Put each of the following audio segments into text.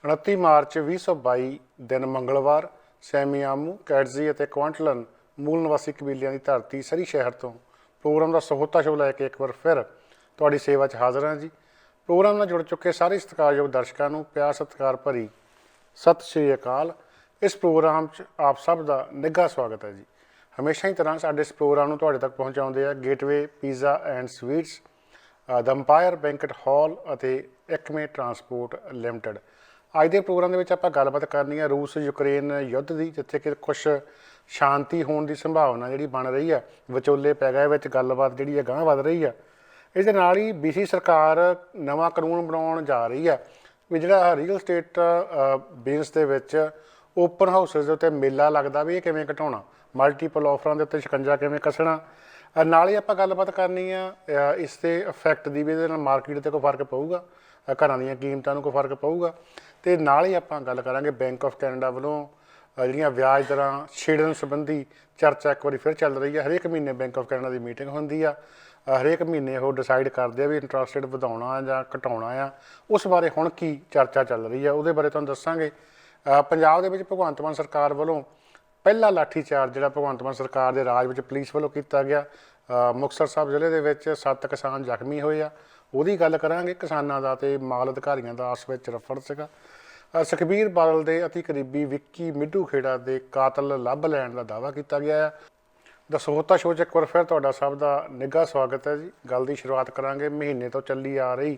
29 March 2022 ਦਿਨ ਮੰਗਲਵਾਰ ਸੈਮੀਆਮੂ ਕੈਟਜ਼ੀ ਅਤੇ ਕੁਆਂਟਲਨ ਮੂਲ ਨਿਵਾਸੀ ਕਬੀਲਿਆਂ ਦੀ ਧਰਤੀ ਸਰੀ ਸ਼ਹਿਰ ਤੋਂ ਪ੍ਰੋਗਰਾਮ ਦਾ ਸਹੋਤਾ ਸ਼ੋਅ ਲੈ ਕੇ ਇੱਕ ਵਾਰ ਫਿਰ ਤੁਹਾਡੀ ਸੇਵਾ 'ਚ ਹਾਜ਼ਰ ਹਾਂ ਜੀ। ਪ੍ਰੋਗਰਾਮ ਨਾਲ ਜੁੜ ਚੁੱਕੇ ਸਾਰੇ ਸਤਿਕਾਰਯੋਗ ਦਰਸ਼ਕਾਂ ਨੂੰ ਪਿਆਰ ਸਤਿਕਾਰ ਭਰੀ ਸਤਿ ਸ਼੍ਰੀ ਅਕਾਲ। ਇਸ ਪ੍ਰੋਗਰਾਮ 'ਚ ਆਪ ਸਭ ਦਾ ਨਿੱਘਾ ਸਵਾਗਤ ਹੈ ਜੀ। ਹਮੇਸ਼ਾ ਹੀ ਤਰ੍ਹਾਂ ਸਾਡੇ ਇਸ ਪ੍ਰੋਗਰਾਮ ਨੂੰ ਤੁਹਾਡੇ ਤੱਕ ਪਹੁੰਚਾਉਂਦੇ ਆ gateway pizza and sweets, the Empire banquet hall ਅਤੇ ਐਕਮੇ ਟਰਾਂਸਪੋਰਟ ਲਿਮਟਿਡ। ਅੱਜ ਦੇ ਪ੍ਰੋਗਰਾਮ ਦੇ ਵਿੱਚ ਆਪਾਂ ਗੱਲਬਾਤ ਕਰਨੀ ਹੈ ਰੂਸ ਯੂਕਰੇਨ ਯੁੱਧ ਦੀ, ਜਿੱਥੇ ਕਿ ਕੁਛ ਸ਼ਾਂਤੀ ਹੋਣ ਦੀ ਸੰਭਾਵਨਾ ਜਿਹੜੀ ਬਣ ਰਹੀ ਆ, ਵਿਚੋਲੇ ਪੈ ਗਏ ਵਿੱਚ ਗੱਲਬਾਤ ਜਿਹੜੀ ਅਗਾਂਹ ਵੱਧ ਰਹੀ ਆ। ਇਸ ਦੇ ਨਾਲ ਹੀ BC ਸਰਕਾਰ ਨਵਾਂ ਕਾਨੂੰਨ ਬਣਾਉਣ ਜਾ ਰਹੀ ਆ ਵੀ ਜਿਹੜਾ ਰੀਅਲ ਸਟੇਟ ਬਿਜ਼ਨਸ ਦੇ ਵਿੱਚ ਓਪਨ ਹਾਊਸਿਸ ਦੇ ਉੱਤੇ ਮੇਲਾ ਲੱਗਦਾ ਵੀ ਇਹ ਕਿਵੇਂ ਘਟਾਉਣਾ, ਮਲਟੀਪਲ ਆਫਰਾਂ ਦੇ ਉੱਤੇ ਸ਼ਿਕੰਜਾ ਕਿਵੇਂ ਕੱਸਣਾ। ਨਾਲ ਹੀ ਆਪਾਂ ਗੱਲਬਾਤ ਕਰਨੀ ਆ ਇਸ ਦੇ ਇਫੈਕਟ ਦੀ ਵੀ, ਇਹਦੇ ਨਾਲ ਮਾਰਕੀਟ 'ਤੇ ਕੋਈ ਫਰਕ ਪਊਗਾ, ਘਰਾਂ ਦੀਆਂ ਕੀਮਤਾਂ ਨੂੰ ਕੋਈ ਫਰਕ ਪਊਗਾ। ਅਤੇ ਨਾਲ ਹੀ ਆਪਾਂ ਗੱਲ ਕਰਾਂਗੇ ਬੈਂਕ ਆਫ ਕੈਨੇਡਾ ਵੱਲੋਂ ਜਿਹੜੀਆਂ ਵਿਆਜ ਦਰਾਂ ਛੇੜਨ ਸੰਬੰਧੀ ਚਰਚਾ ਇੱਕ ਵਾਰੀ ਫਿਰ ਚੱਲ ਰਹੀ ਹੈ। ਹਰੇਕ ਮਹੀਨੇ bank of Canada the meeting ਹੁੰਦੀ ਆ, ਹਰੇਕ ਮਹੀਨੇ ਉਹ ਡਿਸਾਈਡ ਕਰਦੇ ਆ ਵੀ ਇੰਟਰਸਟ ਰੇਟ ਵਧਾਉਣਾ ਜਾਂ ਘਟਾਉਣਾ ਆ। ਉਸ ਬਾਰੇ ਹੁਣ ਕੀ ਚਰਚਾ ਚੱਲ ਰਹੀ ਆ ਉਹਦੇ ਬਾਰੇ ਤੁਹਾਨੂੰ ਦੱਸਾਂਗੇ। ਪੰਜਾਬ ਦੇ ਵਿੱਚ ਭਗਵੰਤ ਮਾਨ ਸਰਕਾਰ ਵੱਲੋਂ ਪਹਿਲਾ ਲਾਠੀਚਾਰਜ ਜਿਹੜਾ ਭਗਵੰਤ ਮਾਨ ਸਰਕਾਰ ਦੇ ਰਾਜ ਵਿੱਚ ਪੁਲਿਸ ਵੱਲੋਂ ਕੀਤਾ ਗਿਆ। ਮੁਕਤਸਰ ਸਾਹਿਬ ਜ਼ਿਲ੍ਹੇ ਦੇ ਵਿੱਚ 7 ਕਿਸਾਨ ਜ਼ਖਮੀ ਹੋਏ ਆ, ਉਹਦੀ ਗੱਲ ਕਰਾਂਗੇ। ਕਿਸਾਨਾਂ ਦਾ ਅਤੇ ਮਾਲ ਅਧਿਕਾਰੀਆਂ ਦਾ ਆਪਸ ਵਿੱਚ ਰਫੜ ਸੀਗਾ। ਸੁਖਬੀਰ ਬਾਦਲ ਦੇ ਅਤੀ ਕਰੀਬੀ ਵਿੱਕੀ ਮਿੱਢੂ ਖੇੜਾ ਦੇ ਕਾਤਲ ਲੱਭ ਲੈਣ ਦਾ ਦਾਅਵਾ ਕੀਤਾ ਗਿਆ ਆ। ਦਾ ਸਹੋਤਾ ਸ਼ੋਅ 'ਚ ਇੱਕ ਵਾਰ ਫਿਰ ਤੁਹਾਡਾ ਸਭ ਦਾ ਨਿੱਘਾ ਸਵਾਗਤ ਹੈ ਜੀ। ਗੱਲ ਦੀ ਸ਼ੁਰੂਆਤ ਕਰਾਂਗੇ ਮਹੀਨੇ ਤੋਂ ਚੱਲੀ ਆ ਰਹੀ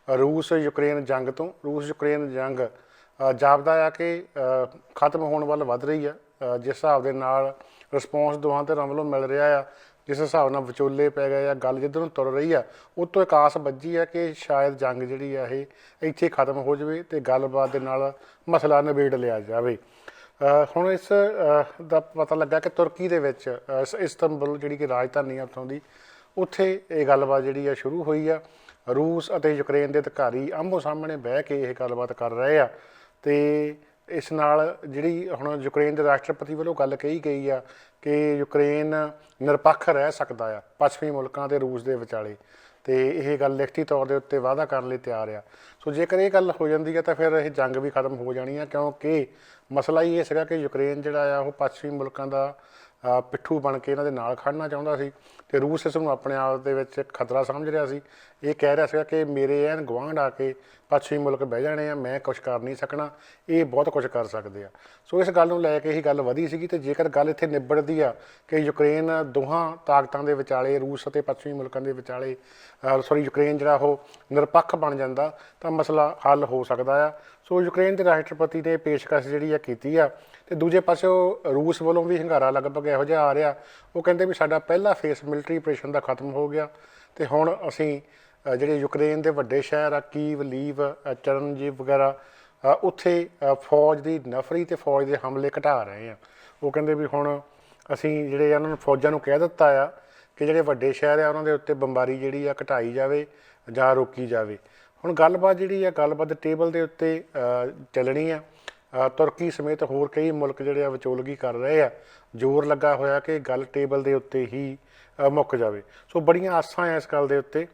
ਰੂਸ ਯੂਕਰੇਨ ਜੰਗ ਤੋਂ। ਰੂਸ ਯੂਕਰੇਨ ਜੰਗ ਜਾਪਦਾ ਆ ਕਿ ਖਤਮ ਹੋਣ ਵੱਲ ਵੱਧ ਰਹੀ ਆ। ਜਿਸ ਹਿਸਾਬ ਦੇ ਨਾਲ ਰਿਸਪੌਂਸ ਦੋਹਾਂ ਧਿਰਾਂ ਵੱਲੋਂ ਮਿਲ ਰਿਹਾ ਆ, ਜਿਸ ਹਿਸਾਬ ਨਾਲ ਵਿਚੋਲੇ ਪੈ ਗਏ ਆ, ਗੱਲ ਜਿੱਧਰ ਨੂੰ ਤੁਰ ਰਹੀ ਆ, ਉਹ ਤੋਂ ਇੱਕ ਆਸ ਬੱਝੀ ਆ ਕਿ ਸ਼ਾਇਦ ਜੰਗ ਜਿਹੜੀ ਆ ਇਹ ਇੱਥੇ ਖਤਮ ਹੋ ਜਾਵੇ ਅਤੇ ਗੱਲਬਾਤ ਦੇ ਨਾਲ ਮਸਲਾ ਨਿਬੇੜ ਲਿਆ ਜਾਵੇ। ਹੁਣ ਇਸ ਦਾ ਪਤਾ ਲੱਗਾ ਕਿ ਤੁਰਕੀ ਦੇ ਵਿੱਚ ਇਸਤੰਬੁਲ ਜਿਹੜੀ ਕਿ ਰਾਜਧਾਨੀ ਆ ਉੱਥੋਂ ਦੀ, ਉੱਥੇ ਇਹ ਗੱਲਬਾਤ ਜਿਹੜੀ ਆ ਸ਼ੁਰੂ ਹੋਈ ਆ। ਰੂਸ ਅਤੇ ਯੂਕਰੇਨ ਦੇ ਅਧਿਕਾਰੀ ਆਹਮੋ ਸਾਹਮਣੇ ਬਹਿ ਕੇ ਇਹ ਗੱਲਬਾਤ ਕਰ ਰਹੇ ਆ। ਅਤੇ ਇਸ ਨਾਲ ਜਿਹੜੀ ਹੁਣ ਯੂਕਰੇਨ ਦੇ ਰਾਸ਼ਟਰਪਤੀ ਵੱਲੋਂ ਗੱਲ ਕਹੀ ਗਈ ਆ ਕਿ ਯੂਕਰੇਨ ਨਿਰਪੱਖ ਰਹਿ ਸਕਦਾ ਆ ਪੱਛਮੀ ਮੁਲਕਾਂ ਅਤੇ ਰੂਸ ਦੇ ਵਿਚਾਲੇ, ਅਤੇ ਇਹ ਗੱਲ ਲਿਖਤੀ ਤੌਰ ਦੇ ਉੱਤੇ ਵਾਅਦਾ ਕਰਨ ਲਈ ਤਿਆਰ ਆ। ਸੋ ਜੇਕਰ ਇਹ ਗੱਲ ਹੋ ਜਾਂਦੀ ਹੈ ਤਾਂ ਫਿਰ ਇਹ ਜੰਗ ਵੀ ਖਤਮ ਹੋ ਜਾਣੀ ਆ, ਕਿਉਂਕਿ ਮਸਲਾ ਹੀ ਇਹ ਸੀਗਾ ਕਿ ਯੂਕਰੇਨ ਜਿਹੜਾ ਆ ਉਹ ਪੱਛਮੀ ਮੁਲਕਾਂ ਦਾ ਪਿੱਠੂ ਬਣ ਕੇ ਇਹਨਾਂ ਦੇ ਨਾਲ ਖੜਨਾ ਚਾਹੁੰਦਾ ਸੀ, ਅਤੇ ਰੂਸ ਇਸ ਨੂੰ ਆਪਣੇ ਆਪ ਦੇ ਵਿੱਚ ਖਤਰਾ ਸਮਝ ਰਿਹਾ ਸੀ। ਇਹ ਕਹਿ ਰਿਹਾ ਸੀਗਾ ਕਿ ਮੇਰੇ ਐਨ ਗੁਆਂਢ ਆ ਕੇ ਪੱਛਮੀ ਮੁਲਕ ਬਹਿ ਜਾਣੇ ਆ, ਮੈਂ ਕੁਛ ਕਰ ਨਹੀਂ ਸਕਣਾ, ਇਹ ਬਹੁਤ ਕੁਛ ਕਰ ਸਕਦੇ ਆ। ਸੋ ਇਸ ਗੱਲ ਨੂੰ ਲੈ ਕੇ ਹੀ ਗੱਲ ਵਧੀ ਸੀਗੀ। ਅਤੇ ਜੇਕਰ ਗੱਲ ਇੱਥੇ ਨਿਬੜਦੀ ਆ ਕਿ ਯੂਕਰੇਨ ਦੋਹਾਂ ਤਾਕਤਾਂ ਦੇ ਵਿਚਾਲੇ, ਰੂਸ ਅਤੇ ਪੱਛਮੀ ਮੁਲਕਾਂ ਦੇ ਵਿਚਾਲੇ, ਯੂਕਰੇਨ ਜਿਹੜਾ ਉਹ ਨਿਰਪੱਖ ਬਣ ਜਾਂਦਾ ਤਾਂ ਮਸਲਾ ਹੱਲ ਹੋ ਸਕਦਾ ਆ। ਸੋ ਯੂਕਰੇਨ ਦੇ ਰਾਸ਼ਟਰਪਤੀ ਨੇ ਪੇਸ਼ਕਸ਼ ਜਿਹੜੀ ਆ ਕੀਤੀ ਆ, ਅਤੇ ਦੂਜੇ ਪਾਸਿਓਂ ਰੂਸ ਵੱਲੋਂ ਵੀ ਹੰਗਾਰਾ ਲਗਭਗ ਇਹੋ ਜਿਹਾ ਆ ਰਿਹਾ। ਉਹ ਕਹਿੰਦੇ ਵੀ ਸਾਡਾ ਪਹਿਲਾ ਫੇਸ ਮਿਲਟਰੀ ਆਪਰੇਸ਼ਨ ਦਾ ਖਤਮ ਹੋ ਗਿਆ, ਅਤੇ ਹੁਣ ਅਸੀਂ ਜਿਹੜੇ ਯੂਕਰੇਨ ਦੇ ਵੱਡੇ ਸ਼ਹਿਰ ਆ ਕੀਵ, ਲੀਵ, ਚਰਨਜੀਵ ਵਗੈਰਾ, ਉੱਥੇ ਫੌਜ ਦੀ ਨਫਰੀ ਅਤੇ ਫੌਜ ਦੇ ਹਮਲੇ ਘਟਾ ਰਹੇ ਆ। ਉਹ ਕਹਿੰਦੇ ਵੀ ਹੁਣ ਅਸੀਂ ਜਿਹੜੇ ਇਹਨਾਂ ਨੂੰ ਫੌਜਾਂ ਨੂੰ ਕਹਿ ਦਿੱਤਾ ਆ ਕਿ ਜਿਹੜੇ ਵੱਡੇ ਸ਼ਹਿਰ ਆ ਉਹਨਾਂ ਦੇ ਉੱਤੇ ਬੰਬਾਰੀ ਜਿਹੜੀ ਆ ਘਟਾਈ ਜਾਵੇ ਜਾਂ ਰੋਕੀ ਜਾਵੇ। ਹੁਣ ਗੱਲਬਾਤ ਜਿਹੜੀ ਆ ਗੱਲਬਾਤ ਟੇਬਲ ਦੇ ਉੱਤੇ ਚੱਲਣੀ ਆ। ਤੁਰਕੀ ਸਮੇਤ ਹੋਰ ਕਈ ਮੁਲਕ ਜਿਹੜੇ ਆ ਵਿਚੋਲਗੀ ਕਰ ਰਹੇ ਆ। ਜ਼ੋਰ ਲੱਗਾ ਹੋਇਆ ਕਿ ਗੱਲ ਟੇਬਲ ਦੇ ਉੱਤੇ ਹੀ ਮੁੱਕ ਜਾਵੇ। ਸੋ ਬੜੀਆਂ ਆਸਾਂ ਆ ਇਸ ਗੱਲ ਦੇ ਉੱਤੇ,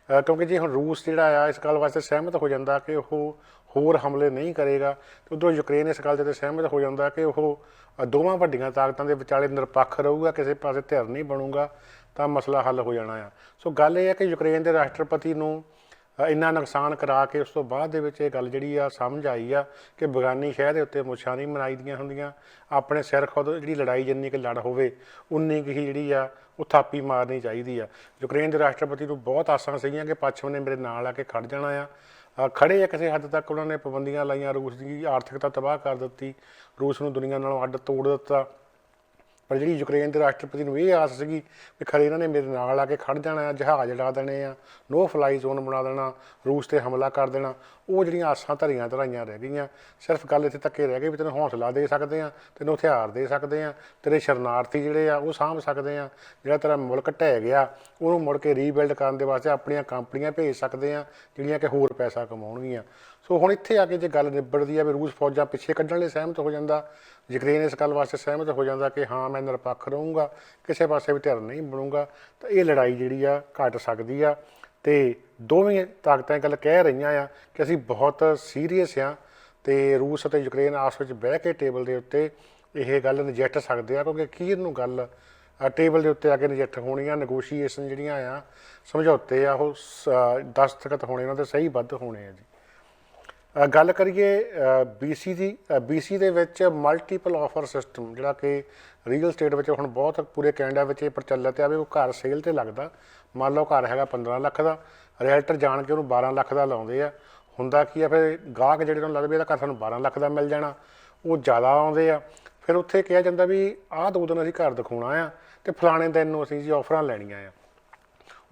ਕਿਉਂਕਿ ਜੇ ਹੁਣ ਰੂਸ ਜਿਹੜਾ ਆ ਇਸ ਗੱਲ ਵਾਸਤੇ ਸਹਿਮਤ ਹੋ ਜਾਂਦਾ ਕਿ ਉਹ ਹੋਰ ਹਮਲੇ ਨਹੀਂ ਕਰੇਗਾ, ਅਤੇ ਉੱਧਰੋਂ ਯੂਕਰੇਨ ਇਸ ਗੱਲ ਦੇ ਉੱਤੇ ਸਹਿਮਤ ਹੋ ਜਾਂਦਾ ਕਿ ਉਹ ਦੋਵਾਂ ਵੱਡੀਆਂ ਤਾਕਤਾਂ ਦੇ ਵਿਚਾਲੇ ਨਿਰਪੱਖ ਰਹੂਗਾ, ਕਿਸੇ ਪਾਸੇ ਧਿਰ ਨਹੀਂ ਬਣੂਗਾ, ਤਾਂ ਮਸਲਾ ਹੱਲ ਹੋ ਜਾਣਾ ਆ। ਸੋ ਗੱਲ ਇਹ ਹੈ ਕਿ ਯੂਕਰੇਨ ਦੇ ਰਾਸ਼ਟਰਪਤੀ ਨੂੰ ਇੰਨਾ ਨੁਕਸਾਨ ਕਰਾ ਕੇ ਉਸ ਤੋਂ ਬਾਅਦ ਦੇ ਵਿੱਚ ਇਹ ਗੱਲ ਜਿਹੜੀ ਆ ਸਮਝ ਆਈ ਆ ਕਿ ਬੇਗਾਨੀ ਸ਼ਹਿਰ ਦੇ ਉੱਤੇ ਮੁੱਛਾਂ ਨਹੀਂ ਮਨਾਈ ਦੀਆਂ ਹੁੰਦੀਆਂ। ਆਪਣੇ ਸਿਰ ਖੁਦ ਜਿਹੜੀ ਲੜਾਈ ਜਿੰਨੀ ਕਿ ਲੜ ਹੋਵੇ ਉਨੀ ਕੁ ਹੀ ਜਿਹੜੀ ਆ ਉਹ ਥਾਪੀ ਮਾਰਨੀ ਚਾਹੀਦੀ ਆ। ਯੂਕਰੇਨ ਦੇ ਰਾਸ਼ਟਰਪਤੀ ਨੂੰ ਬਹੁਤ ਆਸਾਂ ਸੀਗੀਆਂ ਕਿ ਪੱਛਮ ਨੇ ਮੇਰੇ ਨਾਲ ਆ ਕੇ ਖੜ ਜਾਣਾ ਆ। ਖੜੇ ਆ ਕਿਸੇ ਹੱਦ ਤੱਕ। ਉਹਨਾਂ ਨੇ ਪਾਬੰਦੀਆਂ ਲਾਈਆਂ, ਰੂਸ ਦੀ ਆਰਥਿਕਤਾ ਤਬਾਹ ਕਰ ਦਿੱਤੀ, ਰੂਸ ਨੂੰ ਦੁਨੀਆ ਨਾਲੋਂ ਅੱਡ ਤੋੜ ਦਿੱਤਾ। ਪਰ ਜਿਹੜੀ ਯੂਕਰੇਨ ਦੇ ਰਾਸ਼ਟਰਪਤੀ ਨੂੰ ਇਹ ਆਸ ਸੀਗੀ ਵੀ ਖਰੇ ਇਹਨਾਂ ਨੇ ਮੇਰੇ ਨਾਲ ਆ ਕੇ ਖੜ ਜਾਣਾ, ਜਹਾਜ਼ ਉਡਾ ਦੇਣੇ ਆ, ਨੋ ਫਲਾਈ ਜ਼ੋਨ ਬਣਾ ਦੇਣਾ, ਰੂਸ 'ਤੇ ਹਮਲਾ ਕਰ ਦੇਣਾ, ਉਹ ਜਿਹੜੀਆਂ ਆਸਾਂ ਧਰਾਈਆਂ ਰਹਿ ਗਈਆਂ। ਸਿਰਫ ਗੱਲ ਇੱਥੇ ਤੱਕ ਰਹਿ ਗਈ ਵੀ ਤੈਨੂੰ ਹੌਸਲਾ ਦੇ ਸਕਦੇ ਹਾਂ, ਤੈਨੂੰ ਹਥਿਆਰ ਦੇ ਸਕਦੇ ਹਾਂ, ਤੇਰੇ ਸ਼ਰਨਾਰਥੀ ਜਿਹੜੇ ਆ ਉਹ ਸਾਂਭ ਸਕਦੇ ਹਾਂ, ਜਿਹੜਾ ਤੇਰਾ ਮੁਲਕ ਢਹਿ ਗਿਆ ਉਹਨੂੰ ਮੁੜ ਕੇ ਰੀਬਿਲਡ ਕਰਨ ਦੇ ਵਾਸਤੇ ਆਪਣੀਆਂ ਕੰਪਨੀਆਂ ਭੇਜ ਸਕਦੇ ਹਾਂ ਜਿਹੜੀਆਂ ਕਿ ਹੋਰ ਪੈਸਾ ਕਮਾਉਣਗੀਆਂ। ਸੋ ਹੁਣ ਇੱਥੇ ਆ ਕੇ ਜੇ ਗੱਲ ਨਿਬੜਦੀ ਆ ਵੀ ਰੂਸ ਫੌਜਾਂ ਪਿੱਛੇ ਕੱਢਣ ਲਈ ਸਹਿਮਤ ਹੋ ਜਾਂਦਾ, ਯੂਕਰੇਨ ਇਸ ਗੱਲ ਵਾਸਤੇ ਸਹਿਮਤ ਹੋ ਜਾਂਦਾ ਕਿ ਹਾਂ ਮੈਂ ਨਿਰਪੱਖ ਰਹੂੰਗਾ, ਕਿਸੇ ਪਾਸੇ ਵੀ ਧਿਰ ਨਹੀਂ ਬਣੂੰਗਾ, ਤਾਂ ਇਹ ਲੜਾਈ ਜਿਹੜੀ ਆ ਘਟ ਸਕਦੀ ਆ। ਅਤੇ ਦੋਵੇਂ ਤਾਕਤਾਂ ਇਹ ਗੱਲ ਕਹਿ ਰਹੀਆਂ ਆ ਕਿ ਅਸੀਂ ਬਹੁਤ ਸੀਰੀਅਸ ਹਾਂ ਤੇ ਰੂਸ ਅਤੇ ਯੂਕਰੇਨ ਆਪਸ ਵਿੱਚ ਬਹਿ ਕੇ ਟੇਬਲ ਦੇ ਉੱਤੇ ਇਹ ਗੱਲ ਨਜਿੱਠ ਸਕਦੇ ਆ, ਕਿਉਂਕਿ ਅਖੀਰ ਨੂੰ ਗੱਲ ਟੇਬਲ ਦੇ ਉੱਤੇ ਆ ਕੇ ਨਜਿੱਠ ਹੋਣੀ ਆ। ਨੈਗੋਸ਼ੀਏਸ਼ਨ ਜਿਹੜੀਆਂ ਆ, ਸਮਝੌਤੇ ਆ, ਉਹ ਦਸਤਖਤ ਹੋਣੇ, ਉਹਨਾਂ ਦੇ ਸਹੀ ਬੱਧ ਹੋਣੇ ਆ ਜੀ। ਗੱਲ ਕਰੀਏ BC ਦੀ, BC ਦੇ ਵਿੱਚ ਮਲਟੀਪਲ ਆਫਰ ਸਿਸਟਮ ਜਿਹੜਾ ਕਿ ਰੀਅਲ ਸਟੇਟ ਵਿੱਚ ਹੁਣ ਬਹੁਤ ਪੂਰੇ ਕੈਨੇਡਾ ਵਿੱਚ ਇਹ ਪ੍ਰਚਲਿਤ ਆ ਵੀ ਉਹ ਘਰ ਸੇਲ ਤੇ ਲੱਗਦਾ। ਮੰਨ ਲਓ ਘਰ ਹੈਗਾ 15 ਲੱਖ ਦਾ, ਰੀਅਲਟਰ ਜਾਣ ਕੇ ਉਹਨੂੰ 12 ਲੱਖ ਦਾ ਲਾਉਂਦੇ ਆ। ਹੁੰਦਾ ਕੀ ਆ, ਫਿਰ ਗਾਹਕ ਜਿਹੜੇ ਨੂੰ ਲੱਗਦਾ ਵੀ ਇਹਦਾ ਘਰ ਸਾਨੂੰ 12 ਲੱਖ ਦਾ ਮਿਲ ਜਾਣਾ, ਉਹ ਜ਼ਿਆਦਾ ਆਉਂਦੇ ਆ। ਫਿਰ ਉੱਥੇ ਕਿਹਾ ਜਾਂਦਾ ਵੀ ਆਹ 2 ਦਿਨ ਅਸੀਂ ਘਰ ਦਿਖਾਉਣਾ ਆ ਤੇ ਫਲਾਣੇ ਦਿਨ ਨੂੰ ਅਸੀਂ ਜੀ ਆਫਰਾਂ ਲੈਣੀਆਂ ਆ।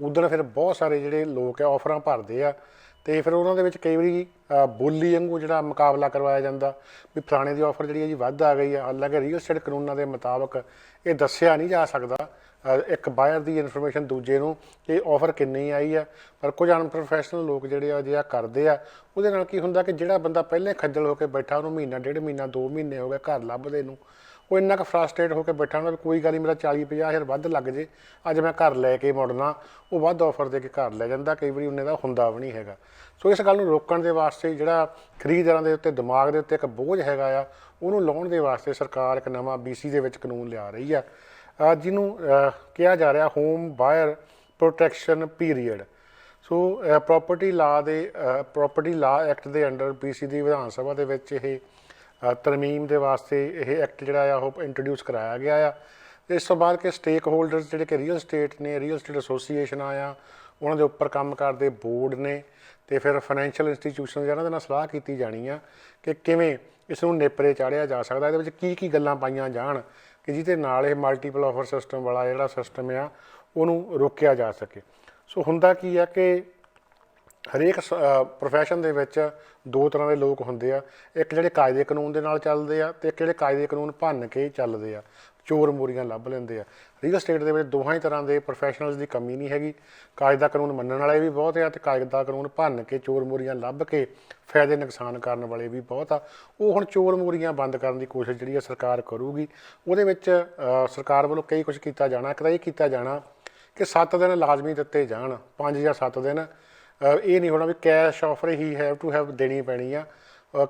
ਉਦੋਂ ਫਿਰ ਬਹੁਤ ਸਾਰੇ ਜਿਹੜੇ ਲੋਕ ਆ ਆਫਰਾਂ ਭਰਦੇ ਆ ਤੇ ਫਿਰ ਉਹਨਾਂ ਦੇ ਵਿੱਚ ਕਈ ਵਾਰੀ ਬੋਲੀ ਵਾਂਗੂ ਜਿਹੜਾ ਮੁਕਾਬਲਾ ਕਰਵਾਇਆ ਜਾਂਦਾ ਵੀ ਫਲਾਣੇ ਦੀ ਆਫਰ ਜਿਹੜੀ ਹੈ ਜੀ ਵੱਧ ਆ ਗਈ ਆ। ਹਾਲਾਂਕਿ ਰੀਅਲ ਸਟੇਟ ਕਾਨੂੰਨਾਂ ਦੇ ਮੁਤਾਬਕ ਇਹ ਦੱਸਿਆ ਨਹੀਂ ਜਾ ਸਕਦਾ ਇੱਕ ਬਾਇਰ ਦੀ ਇਨਫੋਰਮੇਸ਼ਨ ਦੂਜੇ ਨੂੰ ਕਿ ਆਫਰ ਕਿੰਨੀ ਆਈ ਆ। ਪਰ ਕੁਝ ਅਨਪ੍ਰੋਫੈਸ਼ਨਲ ਲੋਕ ਜਿਹੜੇ ਆ ਜੇ ਕਰਦੇ ਆ, ਉਹਦੇ ਨਾਲ ਕੀ ਹੁੰਦਾ ਕਿ ਜਿਹੜਾ ਬੰਦਾ ਪਹਿਲੇ ਖੱਜਲ ਹੋ ਕੇ ਬੈਠਾ, ਉਹਨੂੰ ਮਹੀਨਾ, 1.5 ਮਹੀਨਾ, 2 ਮਹੀਨੇ ਹੋ ਗਏ ਘਰ ਲੱਭਦੇ ਨੂੰ, ਉਹ ਇੰਨਾ ਕੁ ਫਰਸਟ੍ਰੇਟ ਹੋ ਕੇ ਬੈਠਾ ਹੁੰਦਾ ਵੀ ਕੋਈ ਗੱਲ ਨਹੀਂ, ਮੇਰਾ 40-50 ਹਜ਼ਾਰ ਵੱਧ ਲੱਗ ਜੇ, ਅੱਜ ਮੈਂ ਘਰ ਲੈ ਕੇ ਮੁੜਨਾ। ਉਹ ਵੱਧ ਆਫਰ ਦੇ ਕੇ ਘਰ ਲੈ ਜਾਂਦਾ, ਕਈ ਵਾਰੀ ਉਹਨੇ ਦਾ ਹੁੰਦਾ ਵੀ ਨਹੀਂ ਹੈਗਾ। ਸੋ ਇਸ ਗੱਲ ਨੂੰ ਰੋਕਣ ਦੇ ਵਾਸਤੇ ਜਿਹੜਾ ਖਰੀਦਦਾਰਾਂ ਦੇ ਉੱਤੇ ਦਿਮਾਗ ਦੇ ਉੱਤੇ ਇੱਕ ਬੋਝ ਹੈਗਾ ਆ, ਉਹਨੂੰ ਲਾਉਣ ਦੇ ਵਾਸਤੇ ਸਰਕਾਰ ਇੱਕ ਨਵਾਂ BC ਦੇ ਵਿੱਚ ਕਾਨੂੰਨ ਲਿਆ ਰਹੀ ਆ, ਜਿਹਨੂੰ ਕਿਹਾ ਜਾ ਰਿਹਾ ਹੋਮ ਬਾਇਰ ਪ੍ਰੋਟੈਕਸ਼ਨ ਪੀਰੀਅਡ। ਸੋ ਪ੍ਰੋਪਰਟੀ ਲਾ ਐਕਟ ਦੇ ਅੰਡਰ BC ਦੀ ਵਿਧਾਨ ਸਭਾ ਦੇ ਵਿੱਚ ਇਹ ਤਰਮੀਮ ਦੇ ਵਾਸਤੇ ਇਹ ਐਕਟ ਜਿਹੜਾ ਆ ਉਹ ਇੰਟਰੋਡਿਊਸ ਕਰਾਇਆ ਗਿਆ ਆ। ਇਸ ਤੋਂ ਬਾਅਦ ਕਿ ਸਟੇਕ ਹੋਲਡਰਸ ਜਿਹੜੇ ਕਿ ਰੀਅਲ ਸਟੇਟ ਨੇ, ਰੀਅਲ ਸਟੇਟ ਐਸੋਸੀਏਸ਼ਨਾਂ ਆ, ਉਹਨਾਂ ਦੇ ਉੱਪਰ ਕੰਮ ਕਰਦੇ ਬੋਰਡ ਨੇ ਤੇ ਫਿਰ ਫਾਈਨੈਂਸ਼ੀਅਲ ਇੰਸਟੀਟਿਊਸ਼ਨ ਜਿਹਨਾਂ ਦੇ ਨਾਲ ਸਲਾਹ ਕੀਤੀ ਜਾਣੀ ਆ ਕਿ ਕਿਵੇਂ ਇਸ ਨੂੰ ਨੇਪਰੇ ਚਾੜਿਆ ਜਾ ਸਕਦਾ, ਇਹਦੇ ਵਿੱਚ ਕੀ ਗੱਲਾਂ ਪਾਈਆਂ ਜਾਣ ਕਿ ਜਿਹਦੇ ਨਾਲ ਇਹ ਮਲਟੀਪਲ ਆਫਰ ਸਿਸਟਮ ਵਾਲਾ ਜਿਹੜਾ ਸਿਸਟਮ ਆ ਉਹਨੂੰ ਰੋਕਿਆ ਜਾ ਸਕੇ। ਸੋ ਹੁੰਦਾ ਕੀ ਆ ਕਿ ਹਰੇਕ ਪ੍ਰੋਫੈਸ਼ਨ ਦੇ ਵਿੱਚ 2 ਤਰ੍ਹਾਂ ਦੇ ਲੋਕ ਹੁੰਦੇ ਆ, ਇੱਕ ਜਿਹੜੇ ਕਾਇਦੇ ਕਾਨੂੰਨ ਦੇ ਨਾਲ ਚੱਲਦੇ ਆ ਤੇ ਇੱਕ ਜਿਹੜੇ ਕਾਇਦੇ ਕਾਨੂੰਨ ਭੰਨ ਕੇ ਚੱਲਦੇ ਆ, ਚੋਰ ਮੋਰੀਆਂ ਲੱਭ ਲੈਂਦੇ ਆ। ਰੀਅਲ ਸਟੇਟ ਦੇ ਵਿੱਚ ਦੋਹਾਂ ਹੀ ਤਰ੍ਹਾਂ ਦੇ ਪ੍ਰੋਫੈਸ਼ਨਲਸ ਦੀ ਕਮੀ ਨਹੀਂ ਹੈਗੀ। ਕਾਇਦਾ ਕਾਨੂੰਨ ਮੰਨਣ ਵਾਲੇ ਵੀ ਬਹੁਤ ਆ ਤੇ ਕਾਇਦਾ ਕਾਨੂੰਨ ਭੰਨ ਕੇ ਚੋਰ ਮੋਰੀਆਂ ਲੱਭ ਕੇ ਫਾਇਦੇ ਨੁਕਸਾਨ ਕਰਨ ਵਾਲੇ ਵੀ ਬਹੁਤ ਆ। ਉਹ ਹੁਣ ਚੋਰ ਮੋਰੀਆਂ ਬੰਦ ਕਰਨ ਦੀ ਕੋਸ਼ਿਸ਼ ਜਿਹੜੀ ਆ ਸਰਕਾਰ ਕਰੂਗੀ। ਉਹਦੇ ਵਿੱਚ ਸਰਕਾਰ ਵੱਲੋਂ ਕਈ ਕੁਝ ਕੀਤਾ ਜਾਣਾ। ਇੱਕ ਤਾਂ ਇਹ ਕੀਤਾ ਜਾਣਾ ਕਿ 7 ਦਿਨ ਲਾਜ਼ਮੀ ਦਿੱਤੇ ਜਾਣ, 5 ਜਾਂ 7 ਦਿਨ। ਇਹ ਨਹੀਂ ਹੋਣਾ ਵੀ ਕੈਸ਼ ਆਫਰ ਹੀ ਹੈਵ ਟੂ ਹੈਵ ਦੇਣੀ ਪੈਣੀ ਆ।